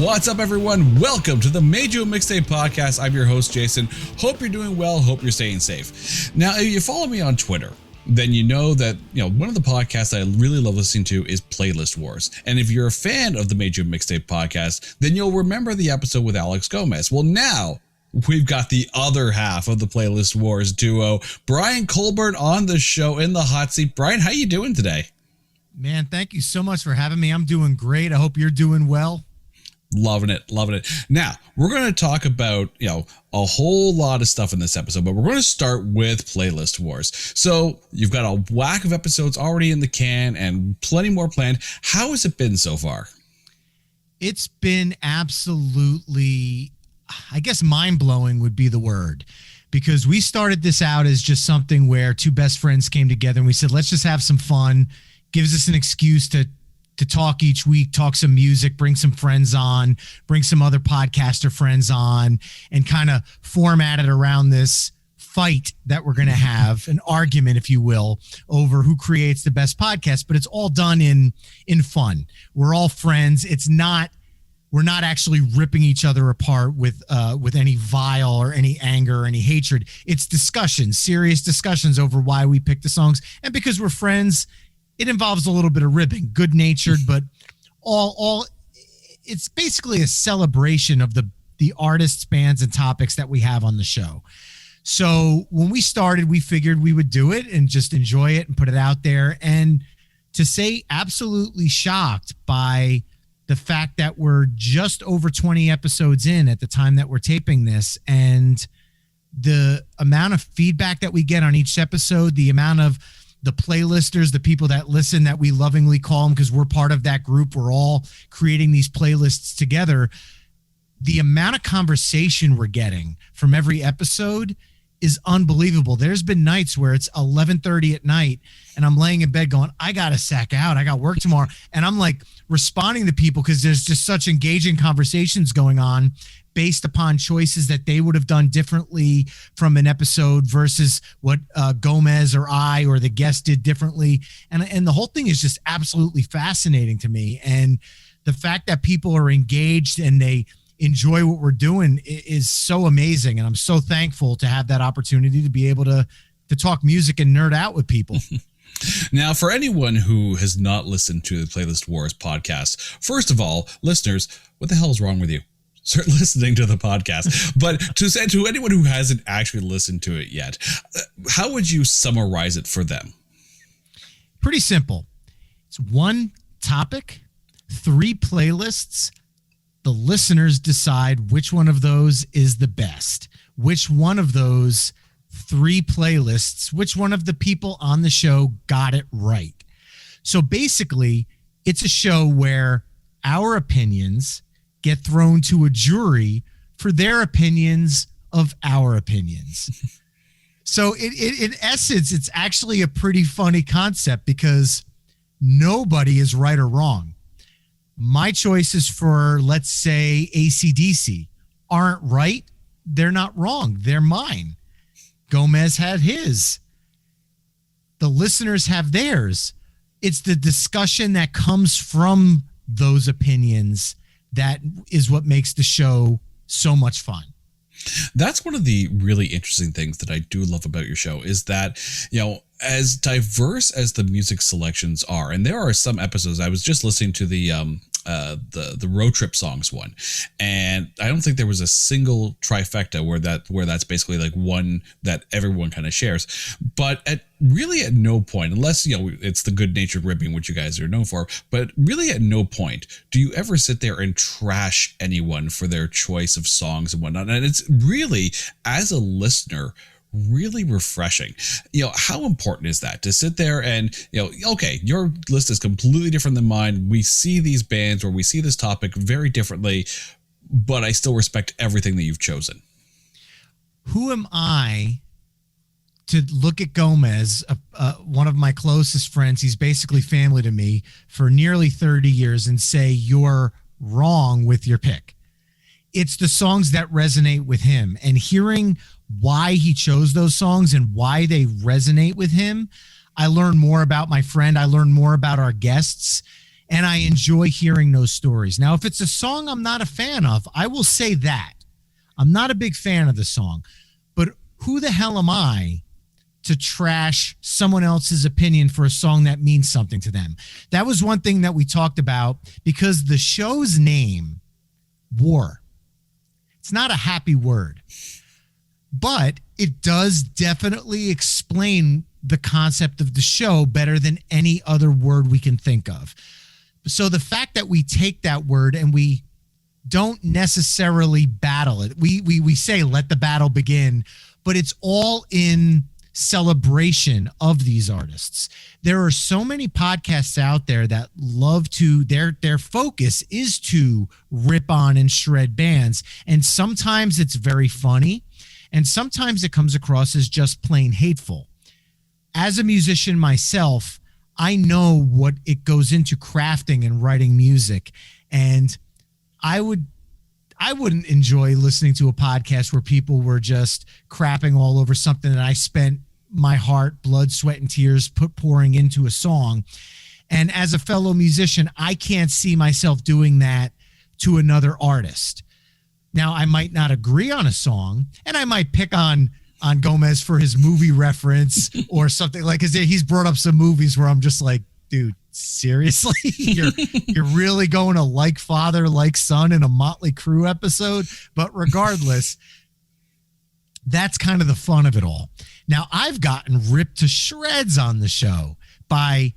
What's up, everyone? Welcome to the Major Mixtape Podcast. I'm your host, Jason. Hope you're doing well. Hope you're staying safe. Now, if you follow me on Twitter, then you know that, one of the podcasts I really love listening to is Playlist Wars. And if you're a fan of the Major Mixtape Podcast, then you'll remember the episode with Alex Gomez. Well, now we've got the other half of the Playlist Wars duo, Brian Colburn, on the show in the hot seat. Brian, how you doing today? Man, thank you so much for having me. I'm doing great. I hope you're doing well. Loving it. Now, we're going to talk about, a whole lot of stuff in this episode, but we're going to start with Playlist Wars. So you've got a whack of episodes already in the can and plenty more planned. How has it been so far? It's been absolutely, I guess, mind-blowing would be the word, because we started this out as just something where two best friends came together and we said, let's just have some fun. Gives us an excuse to talk each week, talk some music, bring some friends on, bring some other podcaster friends on, and kind of format it around this fight that we're going to have, an argument, if you will, over who creates the best podcast. But it's all done in fun. We're all friends. We're not actually ripping each other apart with any vile or any anger or any hatred. It's discussions, serious discussions over why we pick the songs. And because we're friends, it involves a little bit of ribbing, good-natured, but all it's basically a celebration of the artists, bands, and topics that we have on the show. So when we started, we figured we would do it and just enjoy it and put it out there. And to say absolutely shocked by the fact that we're just over 20 episodes in at the time that we're taping this, and the amount of feedback that we get on each episode, the amount of the playlisters, the people that listen, that we lovingly call them because we're part of that group. We're all creating these playlists together. The amount of conversation we're getting from every episode is unbelievable. There's been nights where it's 11:30 at night and I'm laying in bed going, I got to sack out. I got work tomorrow. And I'm like responding to people because there's just such engaging conversations going on based upon choices that they would have done differently from an episode versus what Gomez or I or the guest did differently. And the whole thing is just absolutely fascinating to me. And the fact that people are engaged and they enjoy what we're doing is so amazing. And I'm so thankful to have that opportunity to be able to talk music and nerd out with people. Now, for anyone who has not listened to the Playlist Wars podcast, first of all, listeners, what the hell is wrong with you? Start listening to the podcast. But to anyone who hasn't actually listened to it yet, how would you summarize it for them? Pretty simple. It's one topic, 3 playlists. The listeners decide which one of those is the best, which one of those 3 playlists, which one of the people on the show got it right. So basically, it's a show where our opinions get thrown to a jury for their opinions of our opinions. So in essence, it's actually a pretty funny concept because nobody is right or wrong. My choices for, let's say, AC/DC aren't right. They're not wrong. They're mine. Gomez had his. The listeners have theirs. It's the discussion that comes from those opinions that is what makes the show so much fun. That's one of the really interesting things that I do love about your show is that, as diverse as the music selections are, and there are some episodes, I was just listening to the road trip songs one, and I don't think there was a single trifecta where that's basically like one that everyone kind of shares. But at no point, unless it's the good-natured ribbing, which you guys are known for, but really at no point do you ever sit there and trash anyone for their choice of songs and whatnot. And it's really, as a listener, really refreshing. How important is that to sit there and, okay, your list is completely different than mine. We see these bands or we see this topic very differently, but I still respect everything that you've chosen. Who am I to look at Gomez, one of my closest friends? He's basically family to me for nearly 30 years, and say you're wrong with your pick. It's the songs that resonate with him, and hearing why he chose those songs and why they resonate with him. I learn more about my friend. I learn more about our guests. And I enjoy hearing those stories. Now, if it's a song I'm not a fan of, I will say that. I'm not a big fan of the song. But who the hell am I to trash someone else's opinion for a song that means something to them? That was one thing that we talked about, because the show's name, War, it's not a happy word, but it does definitely explain the concept of the show better than any other word we can think of. So the fact that we take that word and we don't necessarily battle it, we say, let the battle begin, but it's all in celebration of these artists. There are so many podcasts out there that love to, their focus is to rip on and shred bands. And sometimes it's very funny, and sometimes it comes across as just plain hateful. As a musician myself, I know what it goes into crafting and writing music. And I wouldn't enjoy listening to a podcast where people were just crapping all over something that I spent my heart, blood, sweat, and tears pouring into a song. And as a fellow musician, I can't see myself doing that to another artist. Now, I might not agree on a song, and I might pick on Gomez for his movie reference or something, like, because he's brought up some movies where I'm just like, dude, seriously? You're really going to like father, like son in a Motley Crue episode? But regardless, that's kind of the fun of it all. Now, I've gotten ripped to shreds on the show by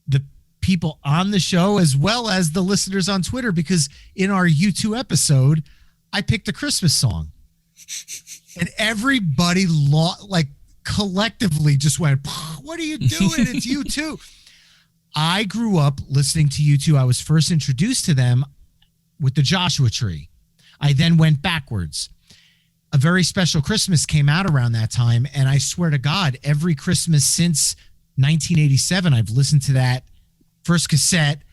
the people on the show as well as the listeners on Twitter, because in our U2 episode, I picked a Christmas song. And everybody collectively just went, what are you doing? It's U2. I grew up listening to U2. I was first introduced to them with the Joshua Tree. I then went backwards. A Very Special Christmas came out around that time, and I swear to God, every Christmas since 1987, I've listened to that first cassette,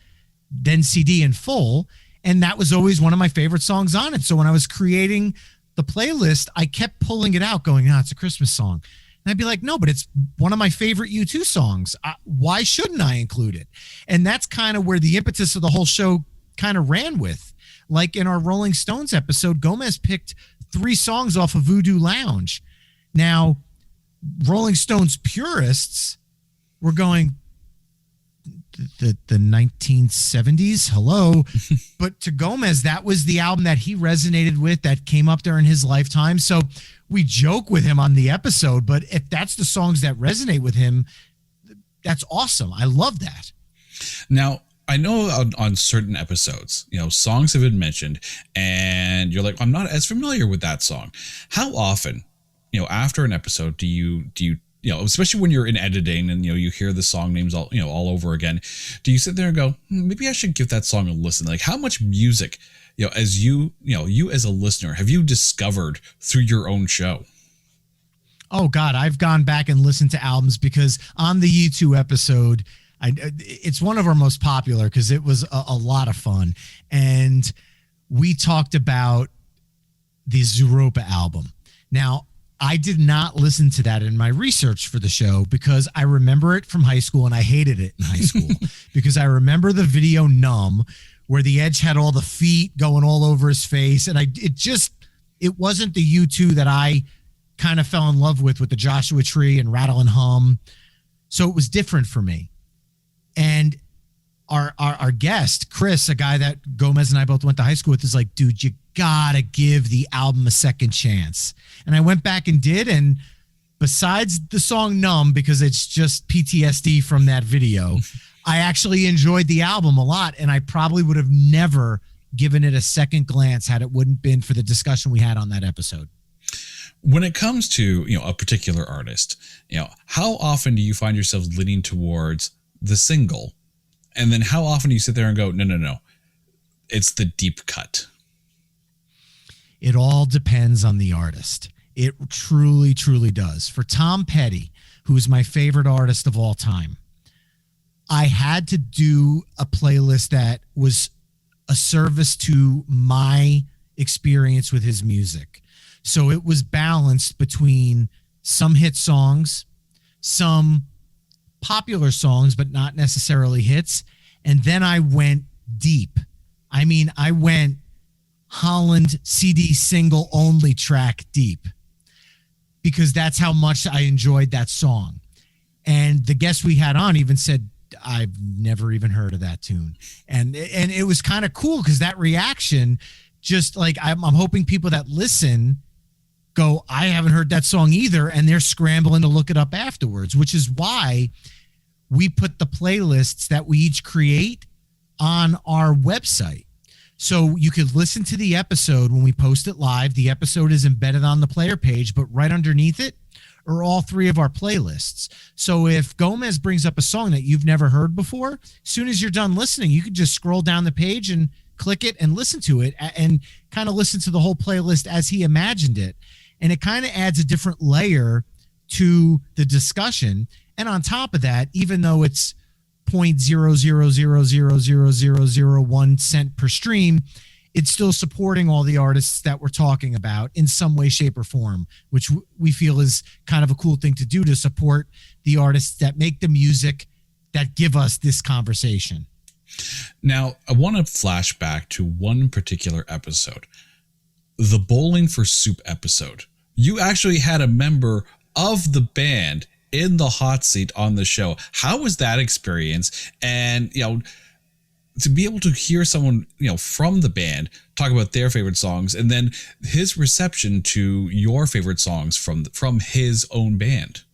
then CD in full, and that was always one of my favorite songs on it. So when I was creating the playlist, I kept pulling it out going, it's a Christmas song. And I'd be like, no, but it's one of my favorite U2 songs. Why shouldn't I include it? And that's kind of where the impetus of the whole show kind of ran with. Like in our Rolling Stones episode, Gomez picked 3 songs off of Voodoo Lounge. Now, Rolling Stones purists were going, the 1970s, hello. But to Gomez, that was the album that he resonated with, that came up during his lifetime. So we joke with him on the episode, but if that's the songs that resonate with him, that's awesome. I love that. Now, I know on certain episodes, songs have been mentioned and you're like, I'm not as familiar with that song. How often, after an episode, do you especially when you're in editing and, you hear the song names all over again, do you sit there and go, maybe I should give that song a listen? Like, how much music, as you as a listener, have you discovered through your own show? Oh God, I've gone back and listened to albums, because on the U2 episode, it's one of our most popular because it was a lot of fun. And we talked about the Zooropa album. Now, I did not listen to that in my research for the show because I remember it from high school, and I hated it in high school because I remember the video Numb, where the Edge had all the feet going all over his face. And it wasn't the U2 that I kind of fell in love with the Joshua Tree and Rattle and Hum. So it was different for me. And our guest, Chris, a guy that Gomez and I both went to high school with, is like, dude, you gotta give the album a second chance. And I went back and did, and besides the song Numb, because it's just PTSD from that video, I actually enjoyed the album a lot, and I probably would have never given it a second glance had it wouldn't been for the discussion we had on that episode. When it comes to, a particular artist, how often do you find yourself leaning towards the single? And then how often do you sit there and go, no, it's the deep cut? It all depends on the artist. It truly, truly does. For Tom Petty, who's my favorite artist of all time, I had to do a playlist that was a service to my experience with his music. So it was balanced between some hit songs, some popular songs, but not necessarily hits, And then I went deep. I mean, I went Holland CD single only track deep, because that's how much I enjoyed that song. And the guest we had on even said, I've never even heard of that tune. And it was kind of cool, because that reaction, just like, I'm hoping people that listen go, I haven't heard that song either, and they're scrambling to look it up afterwards, which is why we put the playlists that we each create on our website. So you could listen to the episode when we post it live. The episode is embedded on the player page, but right underneath it are all three of our playlists. So if Gomez brings up a song that you've never heard before, as soon as you're done listening, you can just scroll down the page and click it and listen to it, and kind of listen to the whole playlist as he imagined it. And it kind of adds a different layer to the discussion. And on top of that, even though it's 0.0000001 cent per stream, it's still supporting all the artists that we're talking about in some way, shape, or form, which we feel is kind of a cool thing to do, to support the artists that make the music that give us this conversation. Now, I want to flash back to one particular episode, the Bowling for Soup episode. You actually had a member of the band in the hot seat on the show. How was that experience? And, to be able to hear someone, from the band talk about their favorite songs, and then his reception to your favorite songs from his own band.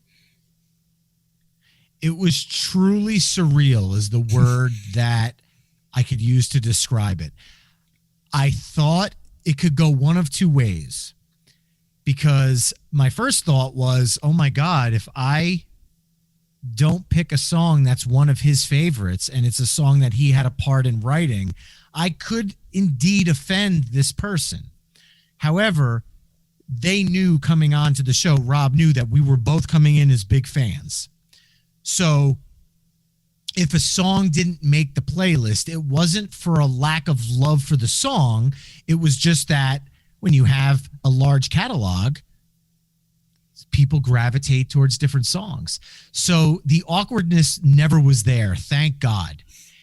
It was truly surreal, is the word that I could use to describe it. I thought it could go one of two ways, because my first thought was, oh my God, if I don't pick a song that's one of his favorites, and it's a song that he had a part in writing, I could indeed offend this person. However, they knew coming on to the show, Rob knew that we were both coming in as big fans. So if a song didn't make the playlist, it wasn't for a lack of love for the song. It was just that when you have a large catalog, people gravitate towards different songs. So the awkwardness never was there, thank God.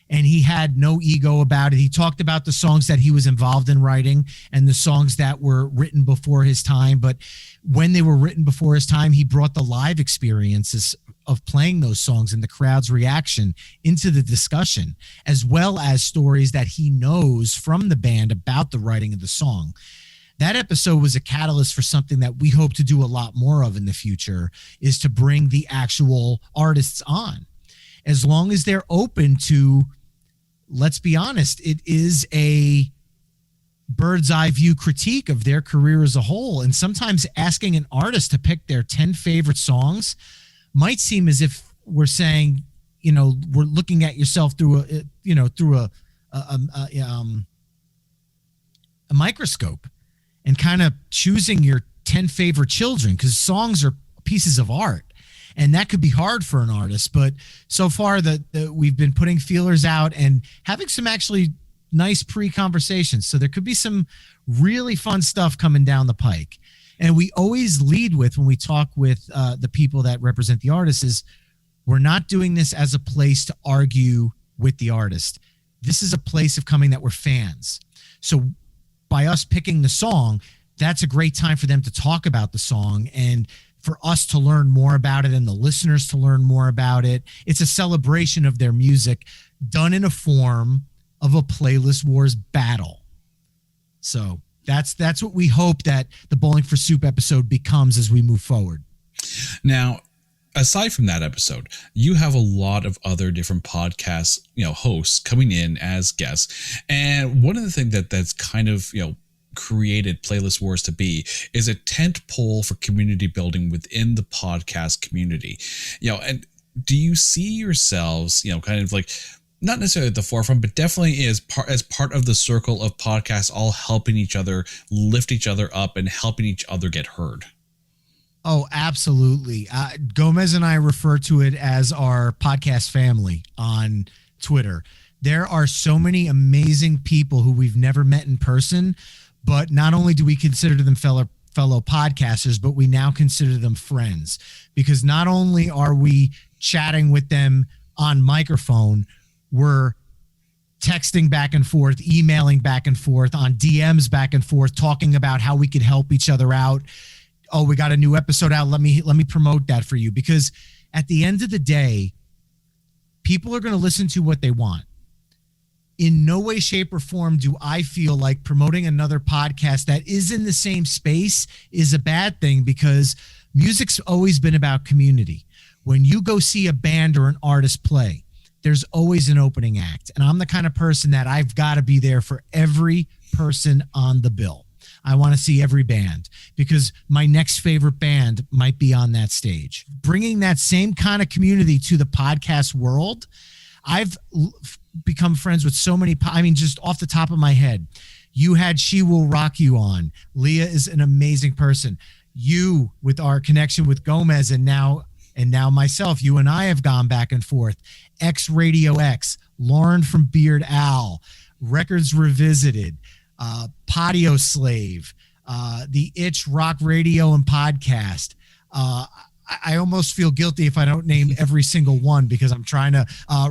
And he had no ego about it. He talked about the songs that he was involved in writing and the songs that were written before his time. But when they were written before his time, he brought the live experiences of playing those songs and the crowd's reaction into the discussion, as well as stories that he knows from the band about the writing of the song. That episode was a catalyst for something that we hope to do a lot more of in the future, is to bring the actual artists on. As long as they're open to, let's be honest, it is a bird's eye view critique of their career as a whole. And sometimes asking an artist to pick their 10 favorite songs might seem as if we're saying, we're looking at yourself through a microscope, and kind of choosing your 10 favorite children, because songs are pieces of art, and that could be hard for an artist. But so far that we've been putting feelers out and having some actually nice pre-conversations. So there could be some really fun stuff coming down the pike. And we always lead with, when we talk with the people that represent the artists, is we're not doing this as a place to argue with the artist. This is a place of coming that we're fans. So by us picking the song, that's a great time for them to talk about the song, and for us to learn more about it and the listeners to learn more about it. It's a celebration of their music done in a form of a Playlist Wars battle. So that's what we hope that the Bowling for Soup episode becomes as we move forward. Now, aside from that episode, you have a lot of other different podcasts, hosts coming in as guests. And one of the things that's kind of, created Playlist Wars to be is a tent pole for community building within the podcast community. And do you see yourselves, kind of like, not necessarily at the forefront, but definitely as part of the circle of podcasts, all helping each other, lift each other up, and helping each other get heard? Oh, absolutely. Gomez and I refer to it as our podcast family on Twitter. There are so many amazing people who we've never met in person, but not only do we consider them fellow podcasters, but we now consider them friends, because not only are we chatting with them on microphone, we're texting back and forth, emailing back and forth, on DMs back and forth, talking about how we could help each other out. Oh, we got a new episode out. Let me promote that for you. Because at the end of the day, people are going to listen to what they want. In no way, shape, or form do I feel like promoting another podcast that is in the same space is a bad thing, because music's always been about community. When you go see a band or an artist play, there's always an opening act. And I'm the kind of person that I've got to be there for every person on the bill. I want to see every band because my next favorite band might be on that stage. Bringing that same kind of community to the podcast world, I've become friends with so many. I mean, just off the top of my head, you had She Will Rock You on. Leah is an amazing person. You, with our connection with Gomez, and now myself, you and I have gone back and forth. X Radio X, Lauren from Beard Owl, Records Revisited, Patio Slave, the Itch Rock Radio and Podcast. I almost feel guilty if I don't name every single one, because I'm trying to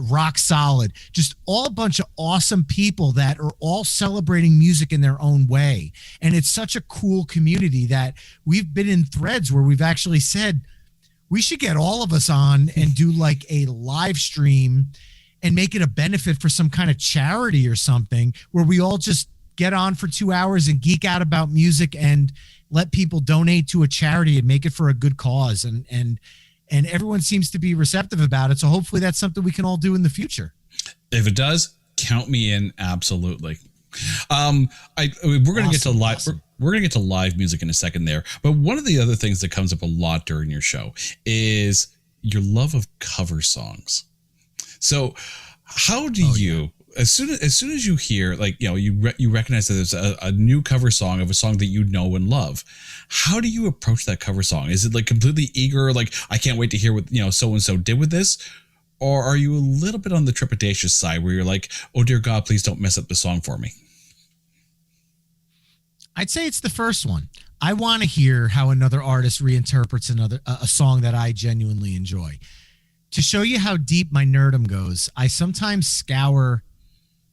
Rock Solid. Just all a bunch of awesome people that are all celebrating music in their own way. And it's such a cool community that we've been in threads where we've actually said, we should get all of us on and do like a live stream and make it a benefit for some kind of charity or something, where we all just get on for 2 hours and geek out about music and let people donate to a charity and make it for a good cause. And everyone seems to be receptive about it. So hopefully that's something we can all do in the future. If it does, count me in. Absolutely. We're going to get to live. Awesome. We're going to get to live music in a second there. But one of the other things that comes up a lot during your show is your love of cover songs. So how do you, as soon as you hear, like, you know, you recognize that there's a new cover song of a song that you know and love, how do you approach that cover song? Is it like completely eager, like, I can't wait to hear what, you know, so-and-so did with this? Or are you a little bit on the trepidatious side where you're like, oh dear God, please don't mess up the song for me? I'd say it's the first one. I want to hear how another artist reinterprets a song that I genuinely enjoy. To show you how deep my nerdom goes, I sometimes scour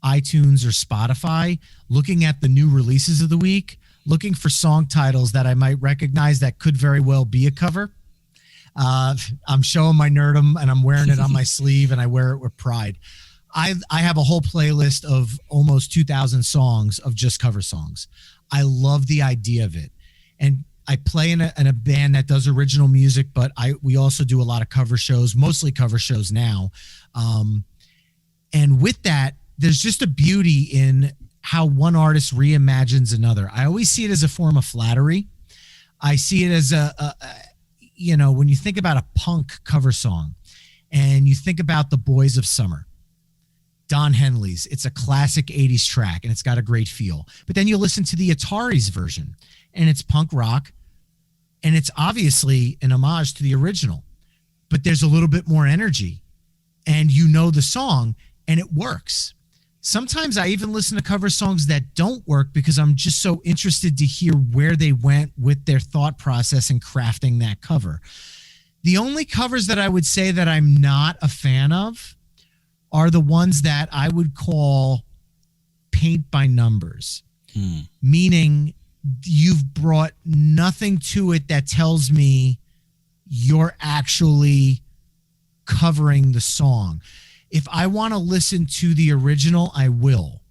iTunes or Spotify looking at the new releases of the week, looking for song titles that I might recognize that could very well be a cover. I'm showing my nerdom and I'm wearing it on my sleeve, and I wear it with pride. I have a whole playlist of almost 2,000 songs of just cover songs. I love the idea of it. And I play in a band that does original music, but we also do a lot of cover shows, mostly cover shows now. And with that, there's just a beauty in how one artist reimagines another. I always see it as a form of flattery. I see it as you know, when you think about a punk cover song and you think about the Boys of Summer, Don Henley's, it's a classic 80s track and it's got a great feel. But then you listen to the Ataris version and it's punk rock and it's obviously an homage to the original, but there's a little bit more energy and you know the song and it works. Sometimes I even listen to cover songs that don't work because I'm just so interested to hear where they went with their thought process in crafting that cover. The only covers that I would say that I'm not a fan of are the ones that I would call paint by numbers, meaning you've brought nothing to it that tells me you're actually covering the song. If I want to listen to the original, I will.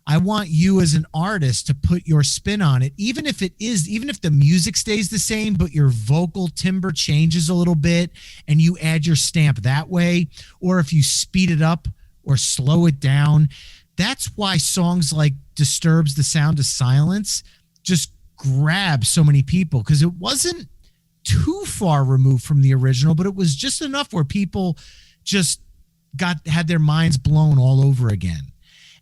I want you as an artist to put your spin on it, even if the music stays the same, but your vocal timbre changes a little bit and you add your stamp that way, or if you speed it up or slow it down. That's why songs like Disturbed's The Sound of Silence just grab so many people, because it wasn't too far removed from the original, but it was just enough where people just had their minds blown all over again.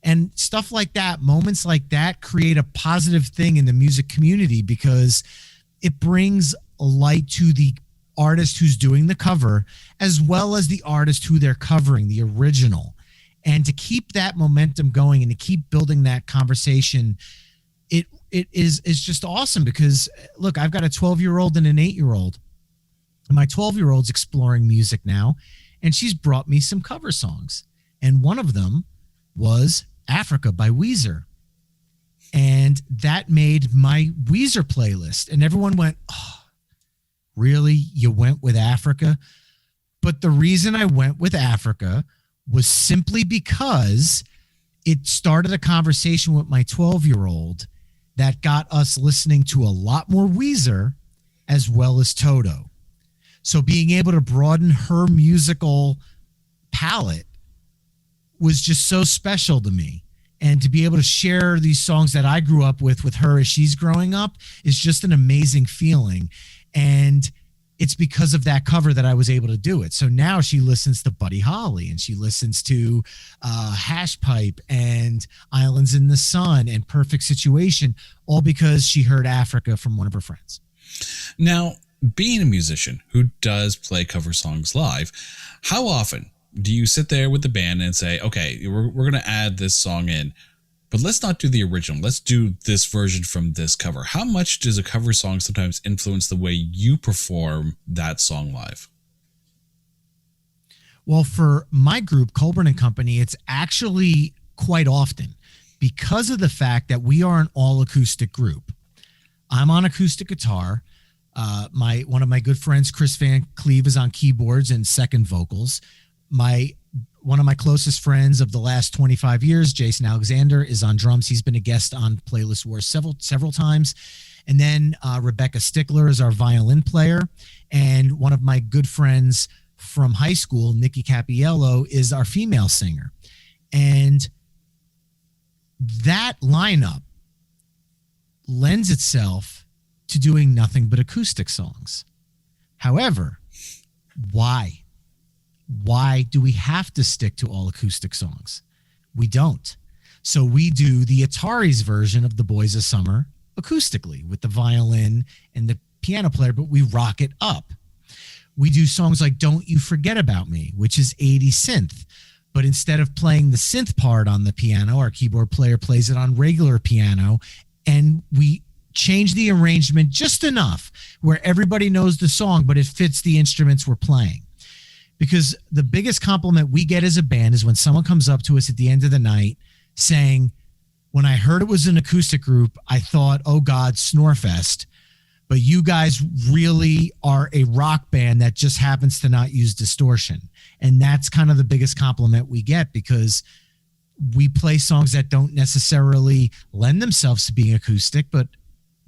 And stuff like that, moments like that, create a positive thing in the music community because it brings a light to the artist who's doing the cover as well as the artist who they're covering, the original. And to keep that momentum going and to keep building that conversation, it is just awesome because, look, I've got a 12-year-old and an 8-year-old. My 12-year-old's exploring music now, and she's brought me some cover songs. And one of them was Africa by Weezer. And that made my Weezer playlist. And everyone went, oh, really? You went with Africa? But the reason I went with Africa was simply because it started a conversation with my 12-year-old that got us listening to a lot more Weezer as well as Toto. So being able to broaden her musical palette was just so special to me. And to be able to share these songs that I grew up with her as she's growing up is just an amazing feeling. And it's because of that cover that I was able to do it. So now she listens to Buddy Holly, and she listens to Hash Pipe and Islands in the Sun and Perfect Situation, all because she heard Africa from one of her friends. Now, being a musician who does play cover songs live, how often do you sit there with the band and say, okay, we're going to add this song in, but let's not do the original. Let's do this version from this cover. How much does a cover song sometimes influence the way you perform that song live? Well, for my group, Colburn and Company, it's actually quite often because of the fact that we are an all acoustic group. I'm on acoustic guitar. One of my good friends, Chris Van Cleve, is on keyboards and second vocals. One of my closest friends of the last 25 years, Jason Alexander, is on drums. He's been a guest on Playlist Wars several times. And then Rebecca Stickler is our violin player. And one of my good friends from high school, Nikki Capiello, is our female singer. And that lineup lends itself to doing nothing but acoustic songs. However, why? Why do we have to stick to all acoustic songs? We don't. So we do the Atari's version of The Boys of Summer acoustically with the violin and the piano player, but we rock it up. We do songs like Don't You Forget About Me, which is 80s synth. But instead of playing the synth part on the piano, our keyboard player plays it on regular piano, and we change the arrangement just enough where everybody knows the song, but it fits the instruments we're playing. Because the biggest compliment we get as a band is when someone comes up to us at the end of the night saying, when I heard it was an acoustic group, I thought, oh God, Snorefest. But you guys really are a rock band that just happens to not use distortion. And that's kind of the biggest compliment we get, because we play songs that don't necessarily lend themselves to being acoustic, but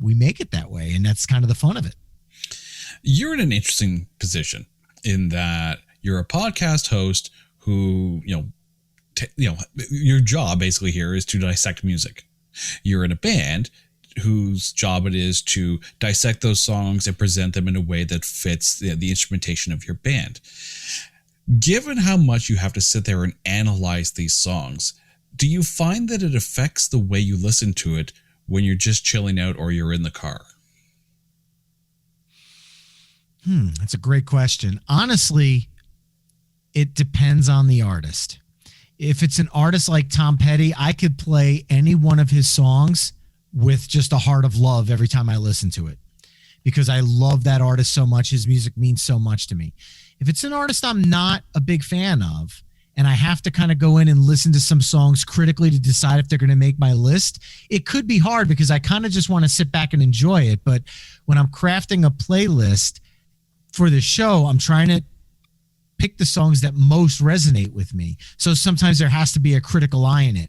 we make it that way. And that's kind of the fun of it. You're in an interesting position in that you're a podcast host who, your job basically here is to dissect music. You're in a band whose job it is to dissect those songs and present them in a way that fits the instrumentation of your band. Given how much you have to sit there and analyze these songs, do you find that it affects the way you listen to it when you're just chilling out or you're in the car? That's a great question. Honestly, it depends on the artist. If it's an artist like Tom Petty, I could play any one of his songs with just a heart of love every time I listen to it, because I love that artist so much. His music means so much to me. If it's an artist I'm not a big fan of, and I have to kind of go in and listen to some songs critically to decide if they're going to make my list, it could be hard because I kind of just want to sit back and enjoy it. But when I'm crafting a playlist for the show, I'm trying to pick the songs that most resonate with me. So sometimes there has to be a critical eye in it.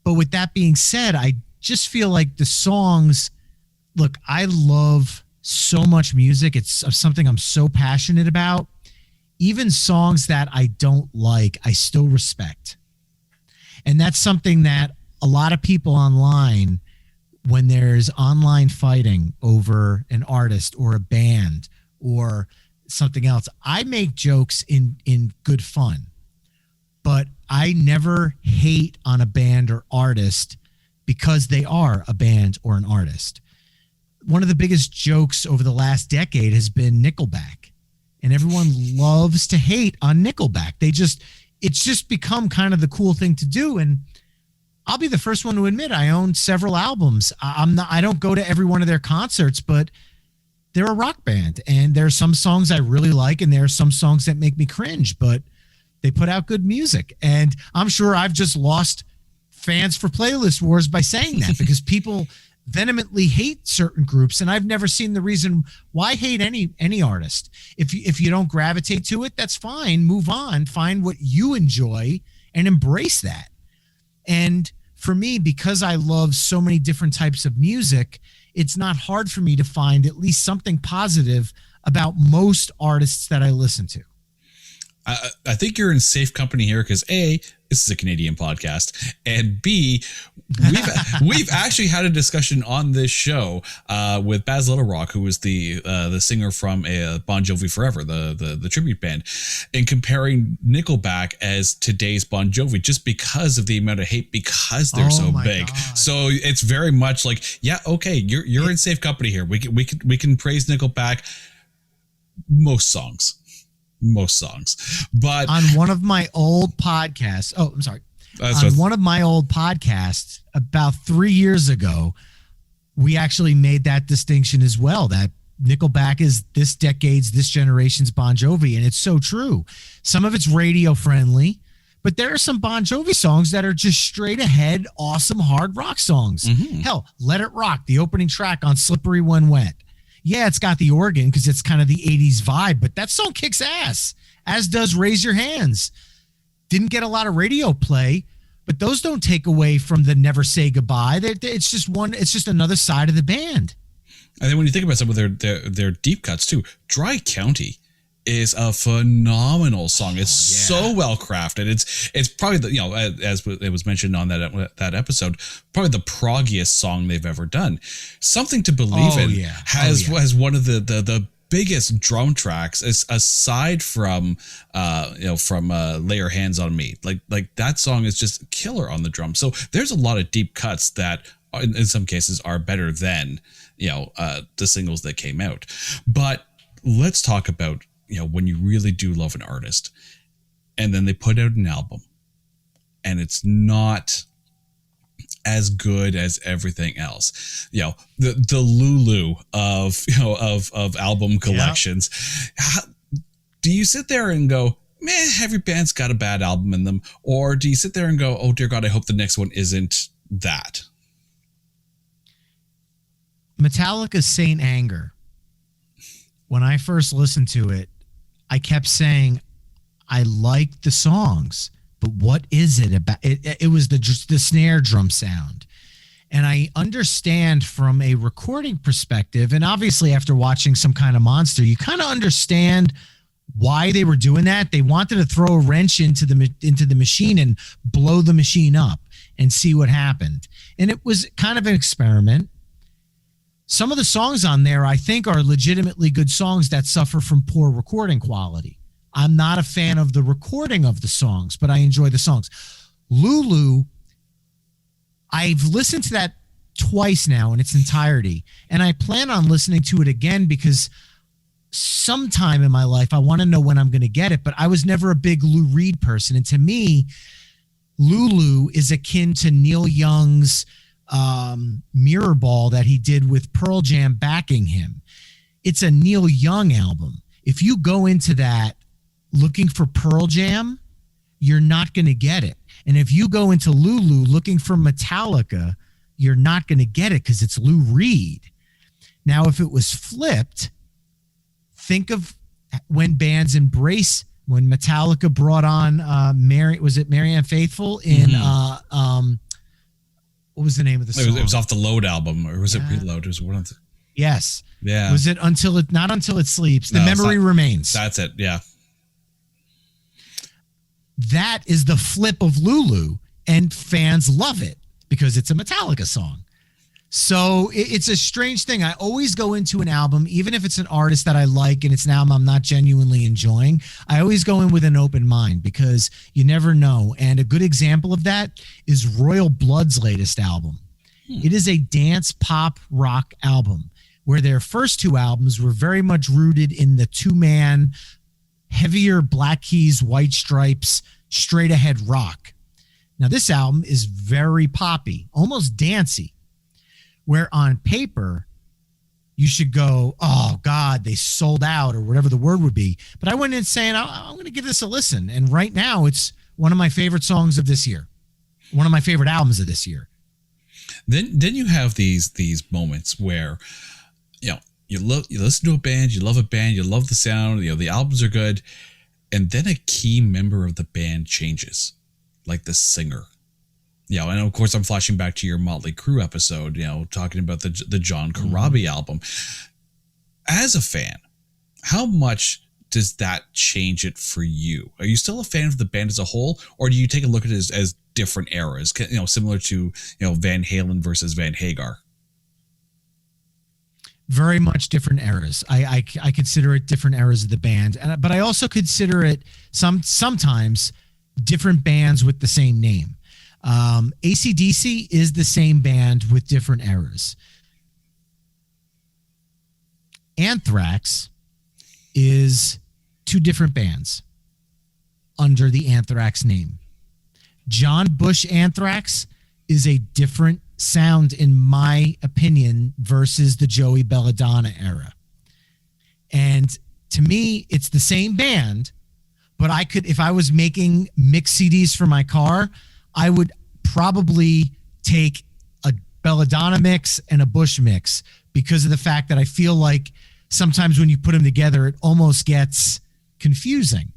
But with that being said, I just feel like the songs, look, I love so much music. It's something I'm so passionate about. Even songs that I don't like, I still respect. And that's something that a lot of people online, when there's online fighting over an artist or a band or something else, I make jokes in good fun, but I never hate on a band or artist because they are a band or an artist. One of the biggest jokes over the last decade has been Nickelback, and everyone loves to hate on Nickelback. It's just become kind of the cool thing to do. And I'll be the first one to admit I own several albums. I don't go to every one of their concerts, but they're a rock band, and there are some songs I really like, and there are some songs that make me cringe, but they put out good music. And I'm sure I've just lost fans for playlist wars by saying that because people vehemently hate certain groups, and I've never seen the reason why hate any artist. If you don't gravitate to it, that's fine. Move on. Find what you enjoy and embrace that. And for me, because I love so many different types of music, it's not hard for me to find at least something positive about most artists that I listen to. I think you're in safe company here because A, this is a Canadian podcast, and B, we've actually had a discussion on this show with Baz Little Rock, who was the singer from Bon Jovi Forever, the tribute band, and comparing Nickelback as today's Bon Jovi just because of the amount of hate because they're so big. God. So it's very much like, yeah, okay, you're in safe company here. We can praise Nickelback most songs. But on one of my old podcasts, one of my old podcasts about 3 years ago, we actually made that distinction as well, that Nickelback is this generation's Bon Jovi. And it's so true. Some of it's radio friendly, but there are some Bon Jovi songs that are just straight ahead, awesome hard rock songs. Mm-hmm. Hell, Let It Rock, the opening track on Slippery When Wet. Yeah, it's got the organ because it's kind of the 80s vibe, but that song kicks ass, as does Raise Your Hands. Didn't get a lot of radio play, but those don't take away from the Never Say Goodbye. It's just another side of the band. And then when you think about some of their deep cuts too, Dry County is a phenomenal song. It's so well crafted. It's probably as it was mentioned on that episode, probably the proggiest song they've ever done. Something to Believe In has one of the biggest drum tracks aside from Lay Your Hands on Me. Like that song is just killer on the drum. So there's a lot of deep cuts that in some cases are better than the singles that came out. But let's talk about when you really do love an artist and then they put out an album and it's not as good as everything else. The Lulu of album collections. Do you sit there and go, man, every band's got a bad album in them? Or do you sit there and go, oh dear God, I hope the next one isn't that? Metallica's Saint Anger. When I first listened to it, I kept saying, I like the songs, but what is it about it? It was the snare drum sound. And I understand from a recording perspective, and obviously after watching Some Kind of Monster, you kind of understand why they were doing that. They wanted to throw a wrench into the machine and blow the machine up and see what happened. And it was kind of an experiment. Some of the songs on there, I think, are legitimately good songs that suffer from poor recording quality. I'm not a fan of the recording of the songs, but I enjoy the songs. Lulu, I've listened to that twice now in its entirety, and I plan on listening to it again because sometime in my life, I want to know when I'm going to get it, but I was never a big Lou Reed person. And to me, Lulu is akin to Neil Young's Mirror Ball that he did with Pearl Jam backing him. It's a Neil Young album. If you go into that looking for Pearl Jam, you're not going to get it. And if you go into Lulu looking for Metallica, you're not going to get it because it's Lou Reed. Now, if it was flipped, think of when bands embrace, when Metallica brought on Marianne Faithfull in what was the name of the song? It was off the Load album, or was it Reload? It was one of the... Yes. Yeah. Was it Not Until It Sleeps? The Memory Remains. That's it. Yeah. That is the flip of Lulu, and fans love it because it's a Metallica song. So it's a strange thing. I always go into an album, even if it's an artist that I like and it's an album I'm not genuinely enjoying, I always go in with an open mind because you never know. And a good example of that is Royal Blood's latest album. It is a dance pop rock album where their first two albums were very much rooted in the two-man, heavier Black Keys, White Stripes, straight ahead rock. Now this album is very poppy, almost dancey, where on paper you should go, oh God, they sold out or whatever the word would be. But I went in saying, I'm going to give this a listen. And right now it's one of my favorite songs of this year. one of my favorite albums of this year. Then you have these moments where, you listen to a band, you love a band, you love the sound, the albums are good, and then a key member of the band changes, like the singer. And of course I'm flashing back to your Motley Crue episode, talking about the John Corabi album. As a fan, how much does that change it for you? Are you still a fan of the band as a whole, or do you take a look at it as different eras, similar to, Van Halen versus Van Hagar? Very much different eras. I consider it different eras of the band, but I also consider it sometimes different bands with the same name. AC/DC is the same band with different eras. Anthrax is two different bands under the Anthrax name. John Bush Anthrax is a different sound, in my opinion, versus the Joey Belladonna era. And to me, it's the same band, but I could, if I was making mix CDs for my car, I would probably take a Belladonna mix and a Bush mix, because of the fact that I feel like sometimes when you put them together, it almost gets confusing.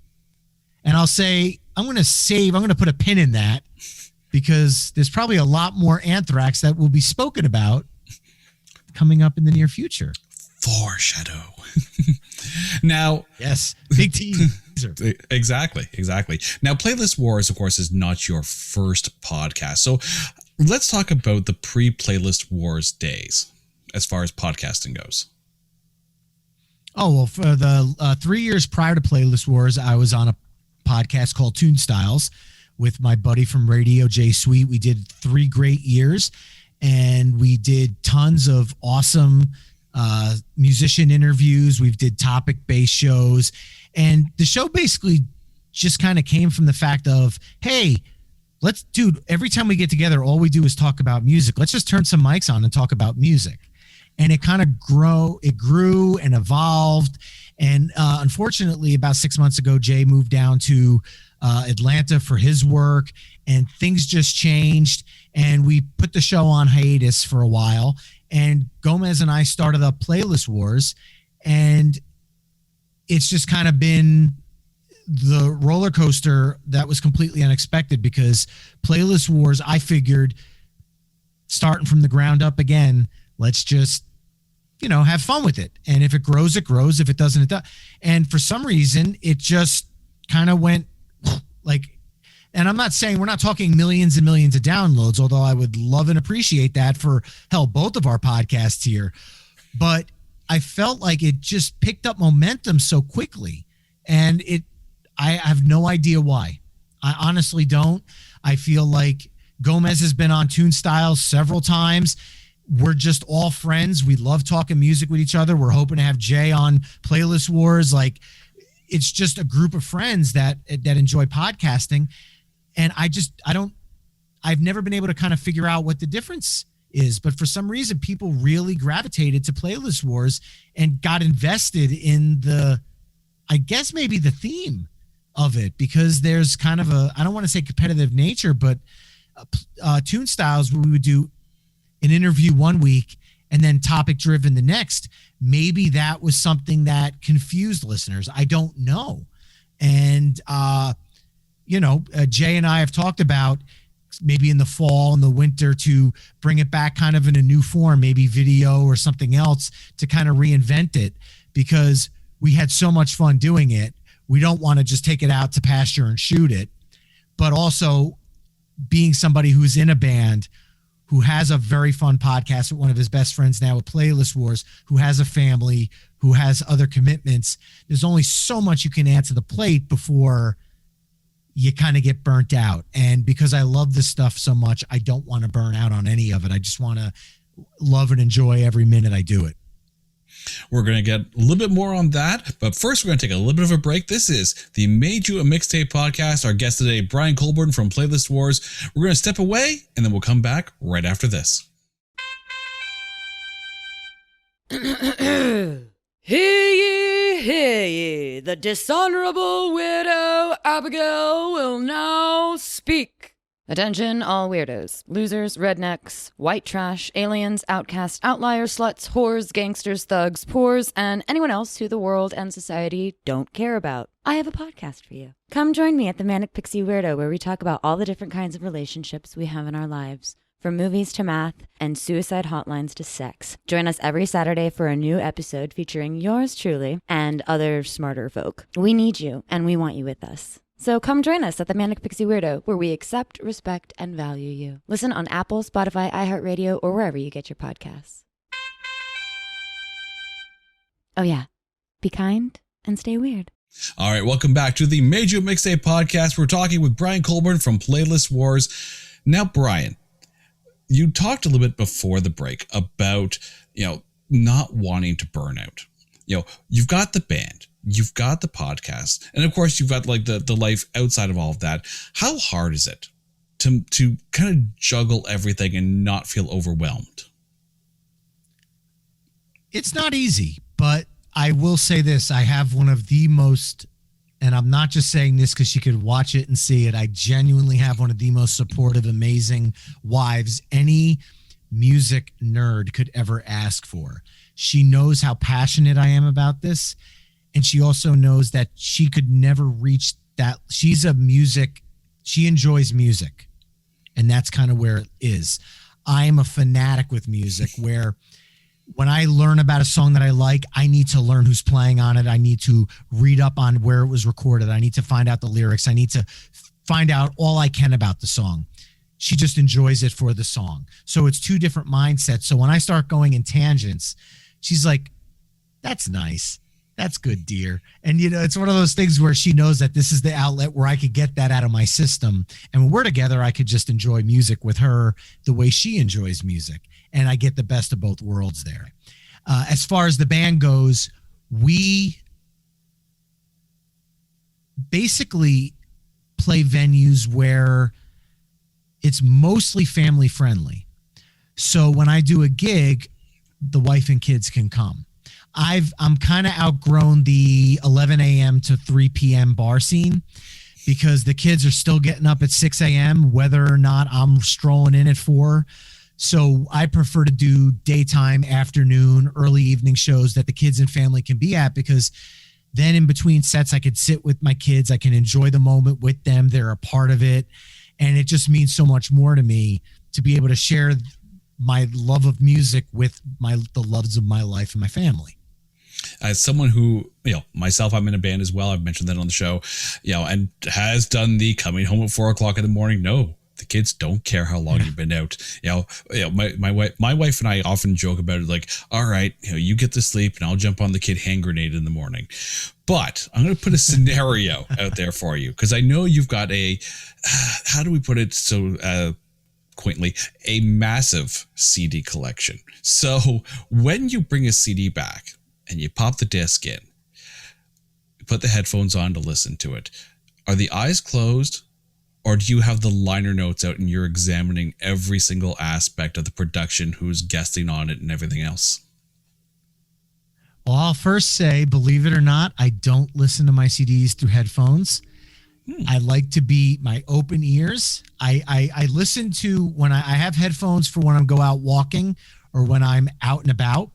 And I'll say, I'm going to put a pin in that, because there's probably a lot more Anthrax that will be spoken about coming up in the near future. Foreshadow. Now, yes, big teaser. Exactly. Now, Playlist Wars, of course, is not your first podcast. So let's talk about the pre-Playlist Wars days as far as podcasting goes. Oh, well, for the 3 years prior to Playlist Wars, I was on a podcast called Tune Styles with my buddy from radio, Jay Sweet. We did 3 great years, and we did tons of awesome musician interviews. We did topic-based shows, and the show basically just kind of came from the fact of, hey, every time we get together, all we do is talk about music. Let's just turn some mics on and talk about music. And it kind of grew and evolved. And unfortunately, about 6 months ago, Jay moved down to Atlanta for his work, and things just changed. And we put the show on hiatus for a while. And Gomez and I started up Playlist Wars, and it's just kind of been the roller coaster that was completely unexpected, because Playlist Wars, I figured, starting from the ground up again, let's just, have fun with it. And if it grows, it grows. If it doesn't, it does. And for some reason, it just kind of went and I'm not saying, we're not talking millions and millions of downloads, although I would love and appreciate that for both of our podcasts here. But I felt like it just picked up momentum so quickly, and I have no idea why. I honestly don't. I feel like Gomez has been on Tune Styles several times. We're just all friends. We love talking music with each other. We're hoping to have Jay on Playlist Wars. It's just a group of friends that enjoy podcasting. And I've never been able to kind of figure out what the difference is, but for some reason, people really gravitated to Playlist Wars and got invested in I guess maybe the theme of it, because there's kind of I don't want to say competitive nature, but Tune Styles, where we would do an interview one week and then topic driven the next. Maybe that was something that confused listeners. I don't know. And, Jay and I have talked about maybe in the fall and the winter to bring it back kind of in a new form, maybe video or something else, to kind of reinvent it, because we had so much fun doing it. We don't want to just take it out to pasture and shoot it, but also being somebody who's in a band, who has a very fun podcast with one of his best friends now with Playlist Wars, who has a family, who has other commitments. There's only so much you can add to the plate before you kind of get burnt out. And because I love this stuff so much, I don't want to burn out on any of it. I just want to love and enjoy every minute I do it. We're going to get a little bit more on that, but first we're going to take a little bit of a break. This is the Made You a Mixtape podcast. Our guest today, Brian Colburn from Playlist Wars. We're going to step away, and then we'll come back right after this. Hear ye, the dishonorable widow Abigail will now speak. Attention, all weirdos, losers, rednecks, white trash, aliens, outcasts, outliers, sluts, whores, gangsters, thugs, poors, and anyone else who the world and society don't care about. I have a podcast for you. Come join me at the Manic Pixie Weirdo, where we talk about all the different kinds of relationships we have in our lives, from movies to math and suicide hotlines to sex. Join us every Saturday for a new episode featuring yours truly and other smarter folk. We need you, and we want you with us. So come join us at the Manic Pixie Weirdo, where we accept, respect, and value you. Listen on Apple, Spotify, iHeartRadio, or wherever you get your podcasts. Oh yeah, be kind and stay weird. All right, welcome back to the Major Mixtape Podcast. We're talking with Brian Colburn from Playlist Wars. Now, Brian, you talked a little bit before the break about, not wanting to burn out. You've got the band. You've got the podcast, and of course you've got like the life outside of all of that. How hard is it to kind of juggle everything and not feel overwhelmed? It's not easy, but I will say this. I have one of the most, and I'm not just saying this because she could watch it and see it. I genuinely have one of the most supportive, amazing wives any music nerd could ever ask for. She knows how passionate I am about this. And she also knows that she could never reach that. She enjoys music. And that's kind of where it is. I am a fanatic with music, where when I learn about a song that I like, I need to learn who's playing on it. I need to read up on where it was recorded. I need to find out the lyrics. I need to find out all I can about the song. She just enjoys it for the song. So it's two different mindsets. So when I start going in tangents, she's like, that's nice. That's good, dear. And, it's one of those things where she knows that this is the outlet where I could get that out of my system. And when we're together, I could just enjoy music with her the way she enjoys music. And I get the best of both worlds there. As far as the band goes, we basically play venues where it's mostly family friendly. So when I do a gig, the wife and kids can come. I'm kind of outgrown the 11 a.m. to 3 p.m. bar scene, because the kids are still getting up at 6 a.m. whether or not I'm strolling in at 4. So I prefer to do daytime, afternoon, early evening shows that the kids and family can be at, because then in between sets, I could sit with my kids. I can enjoy the moment with them. They're a part of it. And it just means so much more to me to be able to share my love of music with the loves of my life and my family. As someone who, myself, I'm in a band as well. I've mentioned that on the show, and has done the coming home at 4 o'clock in the morning. No, the kids don't care how long you've been out. My wife and I often joke about it, like, all right, you get to sleep and I'll jump on the kid hand grenade in the morning. But I'm going to put a scenario out there for you, because I know you've got how do we put it so quaintly, a massive CD collection. So when you bring a CD back and you pop the disc in, you put the headphones on to listen to it, are the eyes closed, or do you have the liner notes out and you're examining every single aspect of the production, who's guesting on it and everything else? Well, I'll first say, believe it or not, I don't listen to my CDs through headphones. I like to be my open ears. I listen to when I have headphones for when I go out walking or when I'm out and about,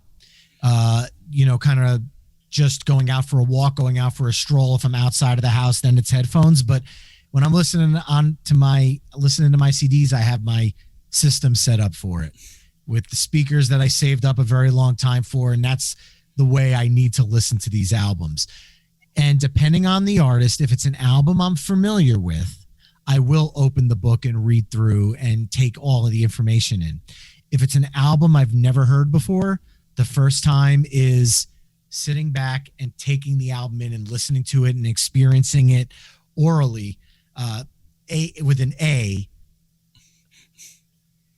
kind of just going out for a walk, going out for a stroll. If I'm outside of the house, then it's headphones. But when I'm listening to my CDs, I have my system set up for it with the speakers that I saved up a very long time for. And that's the way I need to listen to these albums. And depending on the artist, if it's an album I'm familiar with, I will open the book and read through and take all of the information in. If it's an album I've never heard before, the first time is sitting back and taking the album in and listening to it and experiencing it orally, with an A,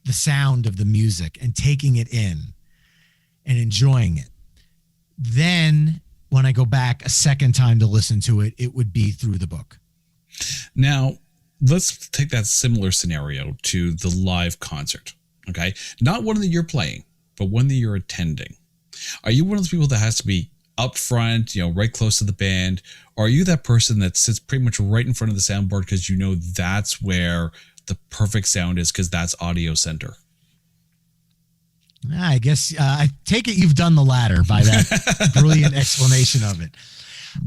the sound of the music, and taking it in and enjoying it. Then when I go back a second time to listen to it, it would be through the book. Now, let's take that similar scenario to the live concert, okay? Not one that you're playing, but one that you're attending. Are you one of those people that has to be up front, right close to the band? Or are you that person that sits pretty much right in front of the soundboard because that's where the perfect sound is, because that's Audio Center? I guess I take it you've done the latter by that brilliant explanation of it.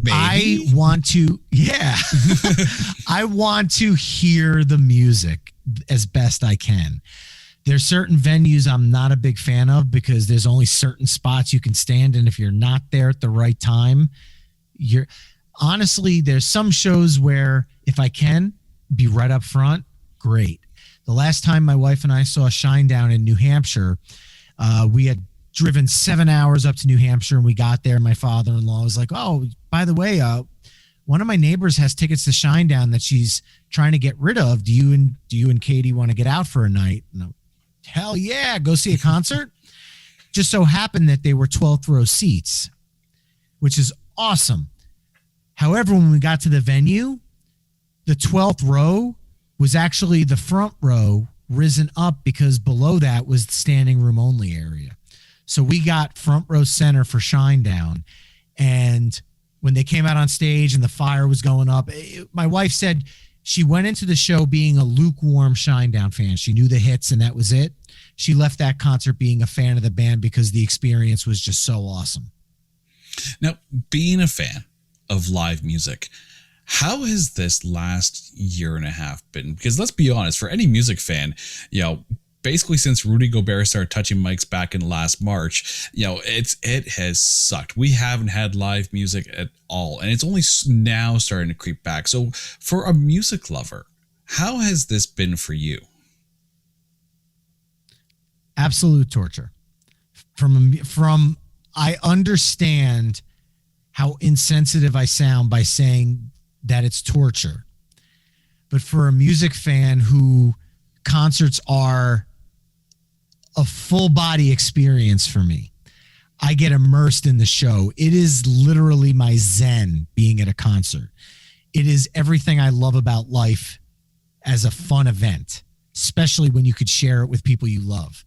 Maybe. I want to hear the music as best I can. There's certain venues I'm not a big fan of because there's only certain spots you can stand, and if you're not there at the right time, there's some shows where if I can be right up front, great. The last time my wife and I saw Shinedown in New Hampshire, we had driven 7 hours up to New Hampshire, and we got there. My father-in-law was like, "Oh, by the way, one of my neighbors has tickets to Shinedown that she's trying to get rid of. Do you and Katie want to get out for a night?" And hell yeah, go see a concert. Just so happened that they were 12th row seats, which is awesome. However, when we got to the venue, the 12th row was actually the front row risen up because below that was the standing room only area. So we got front row center for Shinedown. And when they came out on stage and the fire was going up, my wife said she went into the show being a lukewarm Shinedown fan. She knew the hits and that was it. She left that concert being a fan of the band because the experience was just so awesome. Now, being a fan of live music, how has this last year and a half been? Because let's be honest, for any music fan, basically since Rudy Gobert started touching mics back in last March, it has sucked. We haven't had live music at all, and it's only now starting to creep back. So for a music lover, how has this been for you? Absolute torture. I understand how insensitive I sound by saying that it's torture. But for a music fan who concerts are a full body experience for me, I get immersed in the show. It is literally my zen being at a concert. It is everything I love about life as a fun event, especially when you could share it with people you love.